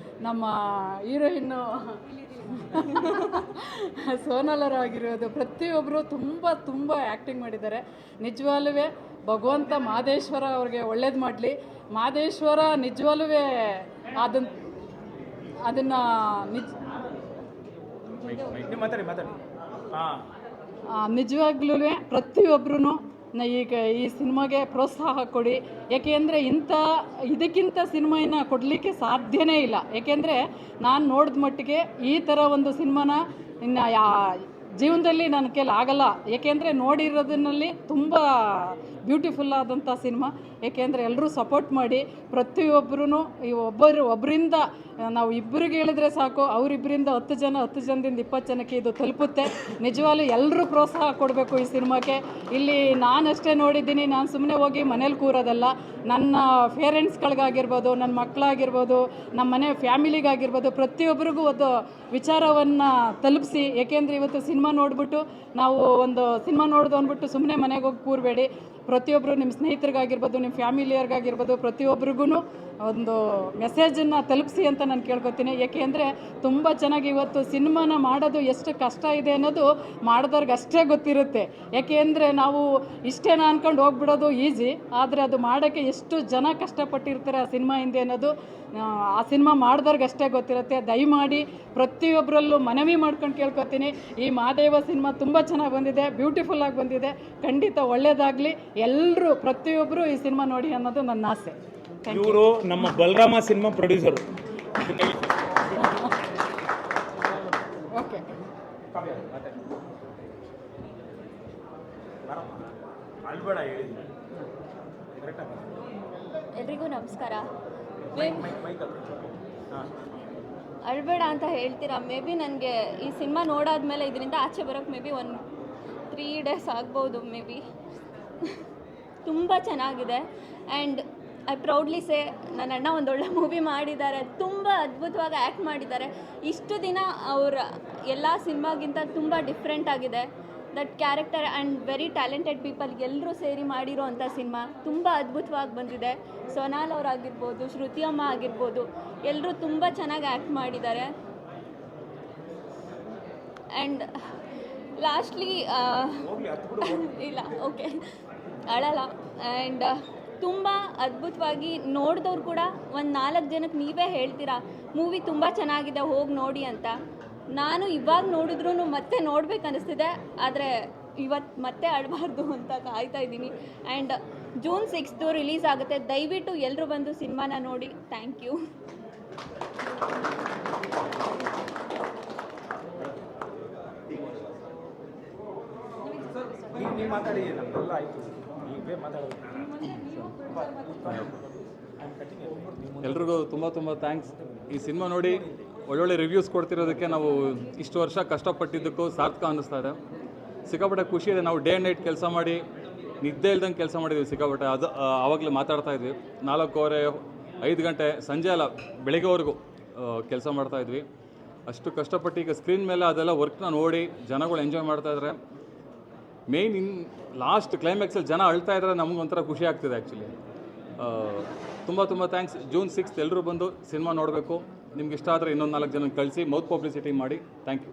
ನಮ್ಮ ಹೀರೋಯಿನ್ನು ಸೋನಾಲರು ಆಗಿರೋದು, ಪ್ರತಿಯೊಬ್ಬರು ತುಂಬ ಆ್ಯಕ್ಟಿಂಗ್ ಮಾಡಿದ್ದಾರೆ. ನಿಜವಾಗ್ಲೂ ಭಗವಂತ ಮಾದೇಶ್ವರ ಅವ್ರಿಗೆ ಒಳ್ಳೇದು ಮಾಡಲಿ. ಮಾದೇಶ್ವರ ನಿಜವಾಗ್ಲೂ ಅದನ್ನು ನಿಜವಾಗ್ಲೂ ಪ್ರತಿಯೊಬ್ಬರೂ ಈಗ ಈ ಸಿನಿಮಾಗೆ ಪ್ರೋತ್ಸಾಹ ಕೊಡಿ. ಏಕೆಂದರೆ ಇದಕ್ಕಿಂತ ಸಿನಿಮಾನ ಕೊಡಲಿಕ್ಕೆ ಸಾಧ್ಯನೇ ಇಲ್ಲ. ಏಕೆಂದರೆ ನಾನು ನೋಡಿದ ಮಟ್ಟಿಗೆ ಈ ಥರ ಒಂದು ಸಿನಿಮಾನ ಇನ್ನು ಜೀವನದಲ್ಲಿ ನನ್ನ ಕೈಲಿ ಆಗಲ್ಲ. ಏಕೆಂದರೆ ನೋಡಿರೋದನ್ನಲ್ಲಿ ತುಂಬ ಬ್ಯೂಟಿಫುಲ್ ಆದಂಥ ಸಿನಿಮಾ. ಏಕೆಂದರೆ ಎಲ್ಲರೂ ಸಪೋರ್ಟ್ ಮಾಡಿ, ಪ್ರತಿಯೊಬ್ಬರೂ ಈ ಒಬ್ಬರಿಂದ ನಾವು ಇಬ್ಬರಿಗೆ ಹೇಳಿದ್ರೆ ಸಾಕು, ಅವರಿಬ್ಬರಿಂದ 10 ಜನದಿಂದ 20 ಜನಕ್ಕೆ ಇದು ತಲುಪುತ್ತೆ. ನಿಜವಾಗ್ಲೂ ಎಲ್ಲರೂ ಪ್ರೋತ್ಸಾಹ ಕೊಡಬೇಕು ಈ ಸಿನಿಮಾಕ್ಕೆ. ಇಲ್ಲಿ ನಾನಷ್ಟೇ ನೋಡಿದ್ದೀನಿ, ನಾನು ಸುಮ್ಮನೆ ಹೋಗಿ ಮನೇಲಿ ಕೂರೋದಲ್ಲ. ನನ್ನ ಪೇರೆಂಟ್ಸ್ಗಳಿಗಾಗಿರ್ಬೋದು, ನನ್ನ ಮಕ್ಕಳಾಗಿರ್ಬೋದು, ನಮ್ಮ ಮನೆ ಫ್ಯಾಮಿಲಿಗಾಗಿರ್ಬೋದು, ಪ್ರತಿಯೊಬ್ಬರಿಗೂ ಒಂದು ವಿಚಾರವನ್ನು ತಲುಪಿಸಿ. ಏಕೆಂದರೆ ಇವತ್ತು ಸಿನಿಮಾ ನೋಡಿಬಿಟ್ಟು ನಾವು ಒಂದು ಸಿನಿಮಾ ನೋಡ್ದು ಅಂದ್ಬಿಟ್ಟು ಸುಮ್ಮನೆ ಮನೆಗೆ ಹೋಗಿ ಕೂರಬೇಡಿ. ಪ್ರತಿಯೊಬ್ಬರು ನಿಮ್ಮ ಸ್ನೇಹಿತರಿಗಾಗಿರ್ಬೋದು, ನಿಮ್ಮ ಫ್ಯಾಮಿಲಿಯರ್ಗಾಗಿರ್ಬೋದು, ಪ್ರತಿಯೊಬ್ಬರಿಗೂ ಒಂದು ಮೆಸೇಜನ್ನು ತಲುಪಿಸಿ ಅಂತ ನಾನು ಕೇಳ್ಕೊತೀನಿ. ಏಕೆಂದರೆ ತುಂಬ ಚೆನ್ನಾಗಿ ಇವತ್ತು ಸಿನಿಮಾನ ಮಾಡೋದು ಎಷ್ಟು ಕಷ್ಟ ಇದೆ ಅನ್ನೋದು ಮಾಡಿದವ್ರಿಗೆ ಅಷ್ಟೇ ಗೊತ್ತಿರುತ್ತೆ. ಏಕೆಂದರೆ ನಾವು ಇಷ್ಟೇನ ಅಂದ್ಕೊಂಡು ಹೋಗ್ಬಿಡೋದು ಈಸಿ, ಆದರೆ ಅದು ಮಾಡೋಕ್ಕೆ ಎಷ್ಟು ಜನ ಕಷ್ಟಪಟ್ಟಿರ್ತಾರೆ ಆ ಸಿನಿಮಾ ಹಿಂದೆ ಅನ್ನೋದು ಆ ಸಿನಿಮಾ ಮಾಡಿದವ್ರಿಗೆ ಅಷ್ಟೇ ಗೊತ್ತಿರುತ್ತೆ. ದಯಮಾಡಿ ಪ್ರತಿಯೊಬ್ಬರಲ್ಲೂ ಮನವಿ ಮಾಡ್ಕೊಂಡು ಕೇಳ್ಕೊತೀನಿ. ಈ ಮಾದೇವ ಸಿನಿಮಾ ತುಂಬ ಚೆನ್ನಾಗಿ ಬಂದಿದೆ, ಬ್ಯೂಟಿಫುಲ್ಲಾಗಿ ಬಂದಿದೆ. ಖಂಡಿತ ಒಳ್ಳೆಯದಾಗಲಿ. ಎಲ್ಲರೂ ಪ್ರತಿಯೊಬ್ಬರು ಈ ಸಿನಿಮಾ ನೋಡಿ ಅನ್ನೋದು ನನ್ನ ಆಸೆ. ಇವರು ನಮ್ಮ ಬಲರಾಮ ಸಿನಿಮಾ ಪ್ರೊಡ್ಯೂಸರು. ಓಕೆ. ಎಲ್ರಿಗೂ ನಮಸ್ಕಾರ. ಅಳ್ಬೇಡ ಅಂತ ಹೇಳ್ತೀರಾ. ಮೇ ಬಿ ನನಗೆ ಈ ಸಿನಿಮಾ ನೋಡಾದ್ಮೇಲೆ ಇದರಿಂದ ಆಚೆ ಬರೋಕ್ಕೆ ಮೇ ಬಿ 3 days ಆಗ್ಬೋದು. ಮೇ ಬಿ ತುಂಬ ಚೆನ್ನಾಗಿದೆ. ಆ್ಯಂಡ್ ಐ ಪ್ರೌಡ್ಲಿ ಸೇ ನನ್ನ ಅಣ್ಣ ಒಂದೊಳ್ಳೆ ಮೂವಿ ಮಾಡಿದ್ದಾರೆ. ತುಂಬ ಅದ್ಭುತವಾಗಿ ಆ್ಯಕ್ಟ್ ಮಾಡಿದ್ದಾರೆ. ಇಷ್ಟು ದಿನ ಅವರ ಎಲ್ಲ ಸಿನಿಮಾಗಿಂತ ತುಂಬ ಡಿಫ್ರೆಂಟ್ ಆಗಿದೆ. That character and very talented people ಎಲ್ಲರೂ ಸೇರಿ ಮಾಡಿರೋ ಅಂಥ ಸಿನಿಮಾ ತುಂಬ ಅದ್ಭುತವಾಗಿ ಬಂದಿದೆ. ಸೊನಾಲ್ ಅವರಾಗಿರ್ಬೋದು, ಶ್ರುತಿ ಅಮ್ಮ ಆಗಿರ್ಬೋದು, ಎಲ್ಲರೂ ತುಂಬ ಚೆನ್ನಾಗಿ ಆ್ಯಕ್ಟ್ ಮಾಡಿದ್ದಾರೆ. ಆ್ಯಂಡ್ ಲಾಸ್ಟ್ಲಿ ಇಲ್ಲ ಓಕೆ ಅಳಲ್ಲ. ಆ್ಯಂಡ್ ತುಂಬ ಅದ್ಭುತವಾಗಿ ನೋಡಿದವ್ರು ಕೂಡ ಒಂದು 4 ಜನಕ್ಕೆ ನೀವೇ ಹೇಳ್ತೀರಾ ಮೂವಿ ತುಂಬ ಚೆನ್ನಾಗಿದೆ ಹೋಗಿ ನೋಡಿ ಅಂತ. ನಾನು ಇವಾಗ ನೋಡಿದ್ರೂ ಮತ್ತೆ ನೋಡ್ಬೇಕು ಅನ್ನಿಸ್ತಿದೆ, ಆದರೆ ಇವತ್ತು ಮತ್ತೆ ಅಳಬಾರ್ದು ಅಂತ ಕಾಯ್ತಾ ಇದ್ದೀನಿ. ಆ್ಯಂಡ್ June 6th ರಿಲೀಸ್ ಆಗುತ್ತೆ. ದಯವಿಟ್ಟು ಎಲ್ಲರೂ ಬಂದು ಸಿನಿಮಾನ ನೋಡಿ. Thank you. ಮಾತಾಡಿ, ನಮ್ಮೆಲ್ಲ ಆಯಿತು, ನೀವೇ ಮಾತಾಡೋದು. ಎಲ್ರಿಗೂ ತುಂಬ ತುಂಬ ಥ್ಯಾಂಕ್ಸ್. ಈ ಸಿನಿಮಾ ನೋಡಿ ಒಳ್ಳೊಳ್ಳೆ ರಿವ್ಯೂಸ್ ಕೊಡ್ತಿರೋದಕ್ಕೆ ನಾವು ಇಷ್ಟು ವರ್ಷ ಕಷ್ಟಪಟ್ಟಿದ್ದಕ್ಕೂ ಸಾರ್ಥಕ ಅನ್ನಿಸ್ತಾ ಇದೆ. ಸಿಕ್ಕಾಪಟ್ಟೆ ಖುಷಿ ಇದೆ. ನಾವು ಡೇ ಆ್ಯಂಡ್ ನೈಟ್ ಕೆಲಸ ಮಾಡಿ ನಿದ್ದೆ ಇಲ್ದಂಗೆ ಕೆಲಸ ಮಾಡಿದ್ವಿ ಸಿಕ್ಕಾಪಟ್ಟೆ. ಅದು ಆವಾಗಲೇ ಮಾತಾಡ್ತಾ ಇದ್ವಿ. 4-5 ಗಂಟೆ ಸಂಜೆ ಅಲ್ಲ ಬೆಳಿಗ್ಗೆವರೆಗೂ ಕೆಲಸ ಮಾಡ್ತಾಯಿದ್ವಿ. ಅಷ್ಟು ಕಷ್ಟಪಟ್ಟು ಈಗ ಸ್ಕ್ರೀನ್ ಮೇಲೆ ಅದೆಲ್ಲ ವರ್ಕ್ನ ನೋಡಿ ಜನಗಳು ಎಂಜಾಯ್ ಮಾಡ್ತಾಯಿದ್ದಾರೆ. ಮೇಯ್ನ್ ಲಾಸ್ಟ್ ಕ್ಲೈಮ್ಯಾಕ್ಸಲ್ಲಿ ಜನ ಅಳ್ತಾ ಇದ್ದಾರೆ, ನಮಗೊಂಥರ ಖುಷಿ ಆಗ್ತಿದೆ ಆ್ಯಕ್ಚುಲಿ. ತುಂಬ ತುಂಬ ಥ್ಯಾಂಕ್ಸ್. June 6th ಎಲ್ಲರೂ ಬಂದು ಸಿನಿಮಾ ನೋಡಬೇಕು. ನಿಮ್ಗೆ ಇಷ್ಟ ಆದರೆ ಇನ್ನೊಂದು 4 ಜನ ಕಳಿಸಿ ಮೌತ್ ಪಬ್ಲಿಸಿಟಿ ಮಾಡಿ. Thank you.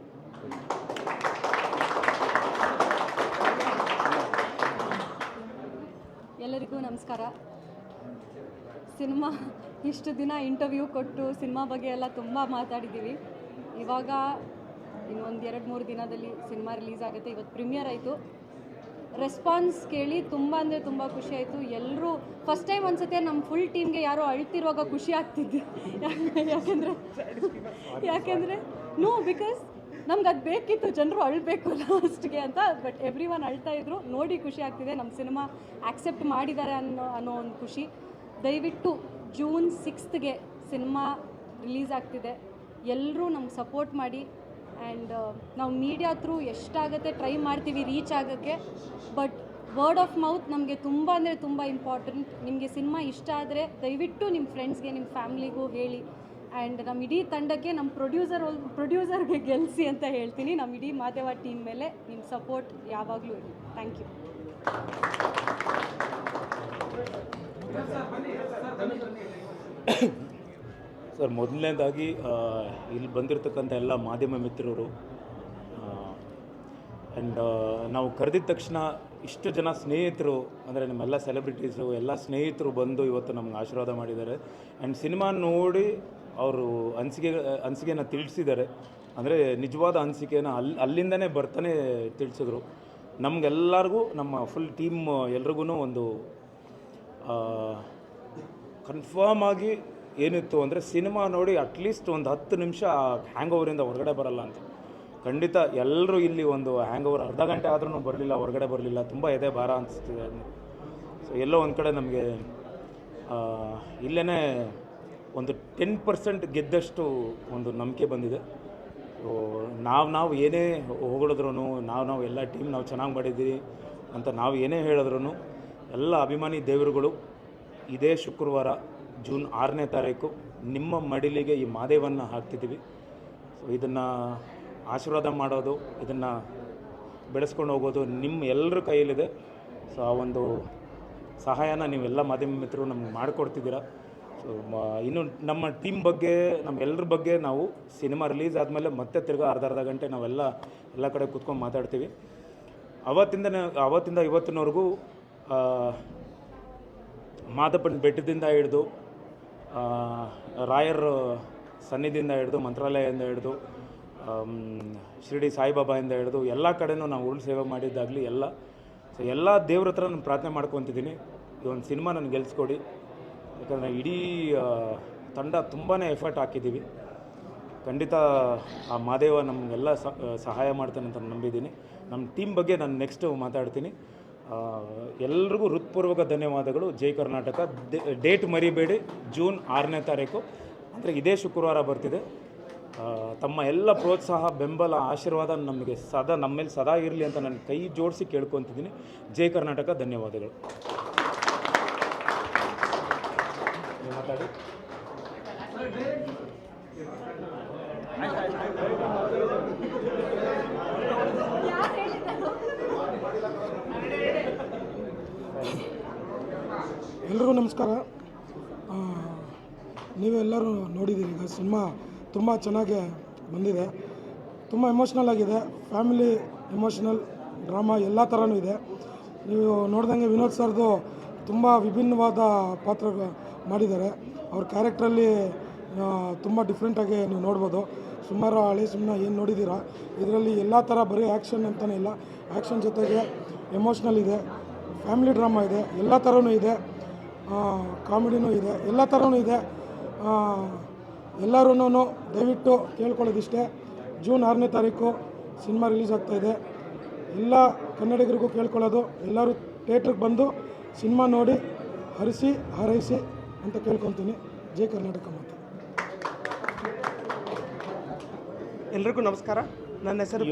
ಎಲ್ಲರಿಗೂ ನಮಸ್ಕಾರ. ಸಿನಿಮಾ ಇಷ್ಟು ದಿನ ಇಂಟರ್ವ್ಯೂ ಕೊಟ್ಟು ಸಿನಿಮಾ ಬಗ್ಗೆ ಎಲ್ಲ ತುಂಬ ಮಾತಾಡಿದ್ದೀವಿ. ಇವಾಗ ಇನ್ನೊಂದು 2-3 ದಿನದಲ್ಲಿ ಸಿನಿಮಾ ರಿಲೀಸ್ ಆಗುತ್ತೆ. ಇವತ್ತು ಪ್ರೀಮಿಯರ್ ಆಯಿತು. ರೆಸ್ಪಾನ್ಸ್ ಕೇಳಿ ತುಂಬ ಅಂದರೆ ತುಂಬ ಖುಷಿ ಆಯಿತು. ಎಲ್ಲರೂ ಫಸ್ಟ್ ಟೈಮ್ ಅನಿಸುತ್ತೆ ನಮ್ಮ ಫುಲ್ ಟೀಮ್ಗೆ ಯಾರೋ ಅಳ್ತಿರುವಾಗ ಖುಷಿ ಆಗ್ತಿದ್ದೆ. ಯಾಕೆಂದರೆ ಬಿಕಾಸ್ ನಮ್ಗೆ ಅದು ಬೇಕಿತ್ತು, ಜನರು ಅಳಬೇಕು ಲಾಸ್ಟ್ಗೆ ಅಂತ. ಬಟ್ ಎವ್ರಿ ಒನ್ ಅಳ್ತಾಯಿದ್ರು, ನೋಡಿ ಖುಷಿ ಆಗ್ತಿದೆ. ನಮ್ಮ ಸಿನಿಮಾ ಆಕ್ಸೆಪ್ಟ್ ಮಾಡಿದ್ದಾರೆ ಅನ್ನೋ ಒಂದು ಖುಷಿ. ದಯವಿಟ್ಟು June 6th ಸಿನಿಮಾ ರಿಲೀಸ್ ಆಗ್ತಿದೆ. ಎಲ್ಲರೂ ನಮ್ಗೆ ಸಪೋರ್ಟ್ ಮಾಡಿ. ಆ್ಯಂಡ್ ನಾವು ಮೀಡಿಯಾ ಥ್ರೂ ಎಷ್ಟಾಗುತ್ತೆ ಟ್ರೈ ಮಾಡ್ತೀವಿ ರೀಚ್ ಆಗೋಕ್ಕೆ. ಬಟ್ ವರ್ಡ್ ಆಫ್ ಮೌತ್ ನಮಗೆ ತುಂಬ ಅಂದರೆ ತುಂಬ ಇಂಪಾರ್ಟೆಂಟ್. ನಿಮಗೆ ಸಿನಿಮಾ ಇಷ್ಟ ಆದರೆ ದಯವಿಟ್ಟು ನಿಮ್ಮ ಫ್ರೆಂಡ್ಸ್ಗೆ, ನಿಮ್ಮ ಫ್ಯಾಮ್ಲಿಗೂ ಹೇಳಿ. ಆ್ಯಂಡ್ ನಮ್ಮ ಇಡೀ ತಂಡಕ್ಕೆ, ನಮ್ಮ ಪ್ರೊಡ್ಯೂಸರ್ಗೆ ಗೆಲ್ಲಿಸಿ ಅಂತ ಹೇಳ್ತೀನಿ. ನಮ್ಮ ಇಡೀ ಮಾದೇವ ಟೀಮ್ ಮೇಲೆ ನಿಮ್ಮ ಸಪೋರ್ಟ್ ಯಾವಾಗಲೂ ಇರಲಿ. Thank you. ಸರ್, ಮೊದಲನೇದಾಗಿ ಇಲ್ಲಿ ಬಂದಿರತಕ್ಕಂಥ ಎಲ್ಲ ಮಾಧ್ಯಮ ಮಿತ್ರರು ಆ್ಯಂಡ್ ನಾವು ಕರೆದಿದ್ದ ತಕ್ಷಣ ಇಷ್ಟು ಜನ ಸ್ನೇಹಿತರು, ಅಂದರೆ ನಮ್ಮೆಲ್ಲ ಸೆಲೆಬ್ರಿಟೀಸು ಎಲ್ಲ ಸ್ನೇಹಿತರು ಬಂದು ಇವತ್ತು ನಮ್ಗೆ ಆಶೀರ್ವಾದ ಮಾಡಿದ್ದಾರೆ. ಆ್ಯಂಡ್ ಸಿನಿಮಾ ನೋಡಿ ಅವರು ಅನಿಸಿಕೆನ ತಿಳಿಸಿದ್ದಾರೆ. ಅಂದರೆ ನಿಜವಾದ ಅನಿಸಿಕೆನ ಅಲ್ಲಿಂದನೇ ಬರ್ತಾನೆ ತಿಳಿಸಿದ್ರು. ನಮಗೆಲ್ಲರಿಗೂ, ನಮ್ಮ ಫುಲ್ ಟೀಮ್ ಎಲ್ರಿಗೂ ಒಂದು ಕನ್ಫರ್ಮ್ ಆಗಿ ಏನಿತ್ತು ಅಂದರೆ ಸಿನಿಮಾ ನೋಡಿ ಅಟ್ಲೀಸ್ಟ್ ಒಂದು 10 ನಿಮಿಷ ಹ್ಯಾಂಗ್ ಓವರಿಂದ ಹೊರಗಡೆ ಬರಲ್ಲ ಅಂತ. ಖಂಡಿತ ಎಲ್ಲರೂ ಇಲ್ಲಿ ಒಂದು ಹ್ಯಾಂಗ್ ಓವರ್ ಅರ್ಧ ಗಂಟೆ ಆದ್ರೂ ಬರಲಿಲ್ಲ, ಹೊರಗಡೆ ಬರಲಿಲ್ಲ. ತುಂಬ ಎದೆ ಭಾರ ಅನಿಸ್ತಿದೆ. ಸೊ ಎಲ್ಲೋ ಒಂದು ಕಡೆ ನಮಗೆ ಇಲ್ಲೇ ಒಂದು 10% ಗೆದ್ದಷ್ಟು ಒಂದು ನಂಬಿಕೆ ಬಂದಿದೆ. ಸೊ ನಾವು ಏನೇ ಹೊಗಳಿದ್ರು, ನಾವು ಎಲ್ಲ ಟೀಮ್ ನಾವು ಚೆನ್ನಾಗಿ ಮಾಡಿದ್ದೀವಿ ಅಂತ ನಾವು ಏನೇ ಹೇಳಿದ್ರು, ಎಲ್ಲ ಅಭಿಮಾನಿ ದೇವರುಗಳು ಇದೇ ಶುಕ್ರವಾರ June 6ನೇ ತಾರೀಕು ನಿಮ್ಮ ಮಡಿಲಿಗೆ ಈ ಮಾದೇವನ್ನು ಹಾಕ್ತಿದ್ದೀವಿ. ಸೊ ಇದನ್ನು ಆಶೀರ್ವಾದ ಮಾಡೋದು, ಇದನ್ನು ಬೆಳೆಸ್ಕೊಂಡು ಹೋಗೋದು ನಿಮ್ಮ ಎಲ್ಲರ ಕೈಯಲ್ಲಿದೆ. ಸೊ ಆ ಒಂದು ಸಹಾಯನ ನೀವೆಲ್ಲ ಮಾಧ್ಯಮ ಮಿತ್ರರು ನಮ್ಗೆ ಮಾಡಿಕೊಡ್ತಿದ್ದೀರ. ಸೊ ಇನ್ನು ನಮ್ಮ ಟೀಮ್ ಬಗ್ಗೆ, ನಮ್ಮೆಲ್ಲರ ಬಗ್ಗೆ ನಾವು ಸಿನಿಮಾ ರಿಲೀಸ್ ಆದಮೇಲೆ ಮತ್ತೆ ತಿರ್ಗಾ ಅರ್ಧ ಗಂಟೆ ನಾವೆಲ್ಲ ಕಡೆ ಕೂತ್ಕೊಂಡು ಮಾತಾಡ್ತೀವಿ. ಅವತ್ತಿಂದ ಇವತ್ತಿನವರೆಗೂ ಮಾದಪ್ಪನ ಬೆಟ್ಟದಿಂದ ಹಿಡಿದು, ರಾಯರ್ ಸನ್ನಿಧಿಯಿಂದ ಹಿಡಿದು, ಮಂತ್ರಾಲಯದಿಂದ ಹಿಡಿದು, ಶಿರಡಿ ಸಾಯಿಬಾಬಾಯಿಂದ ಹಿಡಿದು ಎಲ್ಲ ಕಡೆನೂ ನಾವು ಉರುಳು ಸೇವೆ ಮಾಡಿದ್ದಾಗಲಿ ಎಲ್ಲ ದೇವ್ರ ಹತ್ರ ನಾನು ಪ್ರಾರ್ಥನೆ ಮಾಡ್ಕೊತಿದ್ದೀನಿ, ಈ ಒಂದು ಸಿನಿಮಾ ನನಗೆ ಗೆಲ್ಲಿಸ್ಕೊಡಿ. ಯಾಕಂದರೆ ಇಡೀ ತಂಡ ತುಂಬಾ ಎಫರ್ಟ್ ಹಾಕಿದ್ದೀವಿ. ಖಂಡಿತ ಆ ಮಾದೇವ ನಮಗೆಲ್ಲ ಸಹಾಯ ಮಾಡ್ತಾನೆ ಅಂತ ನಂಬಿದ್ದೀನಿ. ನಮ್ಮ ಟೀಮ್ ಬಗ್ಗೆ ನಾನು ನೆಕ್ಸ್ಟ್ ಮಾತಾಡ್ತೀನಿ. ಎಲ್ರಿಗೂ ಹೃತ್ಪೂರ್ವಕ ಧನ್ಯವಾದಗಳು. ಜೈ ಕರ್ನಾಟಕ. ಡೇಟ್ ಮರಿಬೇಡಿ, June 6ನೇ ತಾರೀಕು, ಅಂದರೆ ಇದೇ ಶುಕ್ರವಾರ ಬರ್ತಿದೆ. ತಮ್ಮ ಎಲ್ಲ ಪ್ರೋತ್ಸಾಹ, ಬೆಂಬಲ, ಆಶೀರ್ವಾದ ನಮಗೆ ನಮ್ಮ ಮೇಲೆ ಸದಾ ಇರಲಿ ಅಂತ ನಾನು ಕೈ ಜೋಡಿಸಿ ಕೇಳ್ಕೊತಿದ್ದೀನಿ. ಜೈ ಕರ್ನಾಟಕ. ಧನ್ಯವಾದಗಳು. ಮಾತಾಡಿ. ಎಲ್ರಿಗೂ ನಮಸ್ಕಾರ. ನೀವೆಲ್ಲರೂ ನೋಡಿದ್ದೀರಿ ಈಗ ಸಿನಿಮಾ ತುಂಬ ಚೆನ್ನಾಗಿ ಬಂದಿದೆ, ತುಂಬ ಎಮೋಷ್ನಲ್ ಆಗಿದೆ, ಫ್ಯಾಮಿಲಿ ಎಮೋಷ್ನಲ್ ಡ್ರಾಮಾ ಎಲ್ಲ ಥರನೂ ಇದೆ. ನೀವು ನೋಡ್ದಂಗೆ ವಿನೋದ್ ಸರ್ದು ತುಂಬ ವಿಭಿನ್ನವಾದ ಪಾತ್ರ ಮಾಡಿದ್ದಾರೆ. ಅವ್ರ ಕ್ಯಾರೆಕ್ಟ್ರಲ್ಲಿ ತುಂಬ ಡಿಫ್ರೆಂಟಾಗಿ ನೀವು ನೋಡ್ಬೋದು. ಸುಮಾರು ಹಳೆ ಸಿನಿಮಾ ಏನು ನೋಡಿದ್ದೀರಾ ಇದರಲ್ಲಿ ಎಲ್ಲ ಥರ ಬರೀ ಆ್ಯಕ್ಷನ್ ಅಂತಲೇ ಇಲ್ಲ, ಆ್ಯಕ್ಷನ್ ಜೊತೆಗೆ ಎಮೋಷ್ನಲ್ ಇದೆ, ಫ್ಯಾಮಿಲಿ ಡ್ರಾಮಾ ಇದೆ, ಎಲ್ಲ ಥರನೂ ಇದೆ, ಕಾಮಿಡಿನೂ ಇದೆ, ಎಲ್ಲ ಥರನೂ ಇದೆ. ಎಲ್ಲರೂ ದಯವಿಟ್ಟು ಕೇಳ್ಕೊಳ್ಳೋದಿಷ್ಟೇ, ಜೂನ್ 6ನೇ ತಾರೀಕು ಸಿನಿಮಾ ರಿಲೀಸ್ ಆಗ್ತಾಯಿದೆ. ಎಲ್ಲ ಕನ್ನಡಿಗರಿಗೂ ಕೇಳ್ಕೊಳ್ಳೋದು, ಎಲ್ಲರೂ ಥಿಯೇಟ್ರಿಗೆ ಬಂದು ಸಿನಿಮಾ ನೋಡಿ ಹರಿಸಿ ಹಾರೈಸಿ ಅಂತ ಕೇಳ್ಕೊತೀನಿ. ಜೈ ಕರ್ನಾಟಕ ಮಾತು. ಎಲ್ರಿಗೂ ನಮಸ್ಕಾರ. ನನ್ನ ಹೆಸರು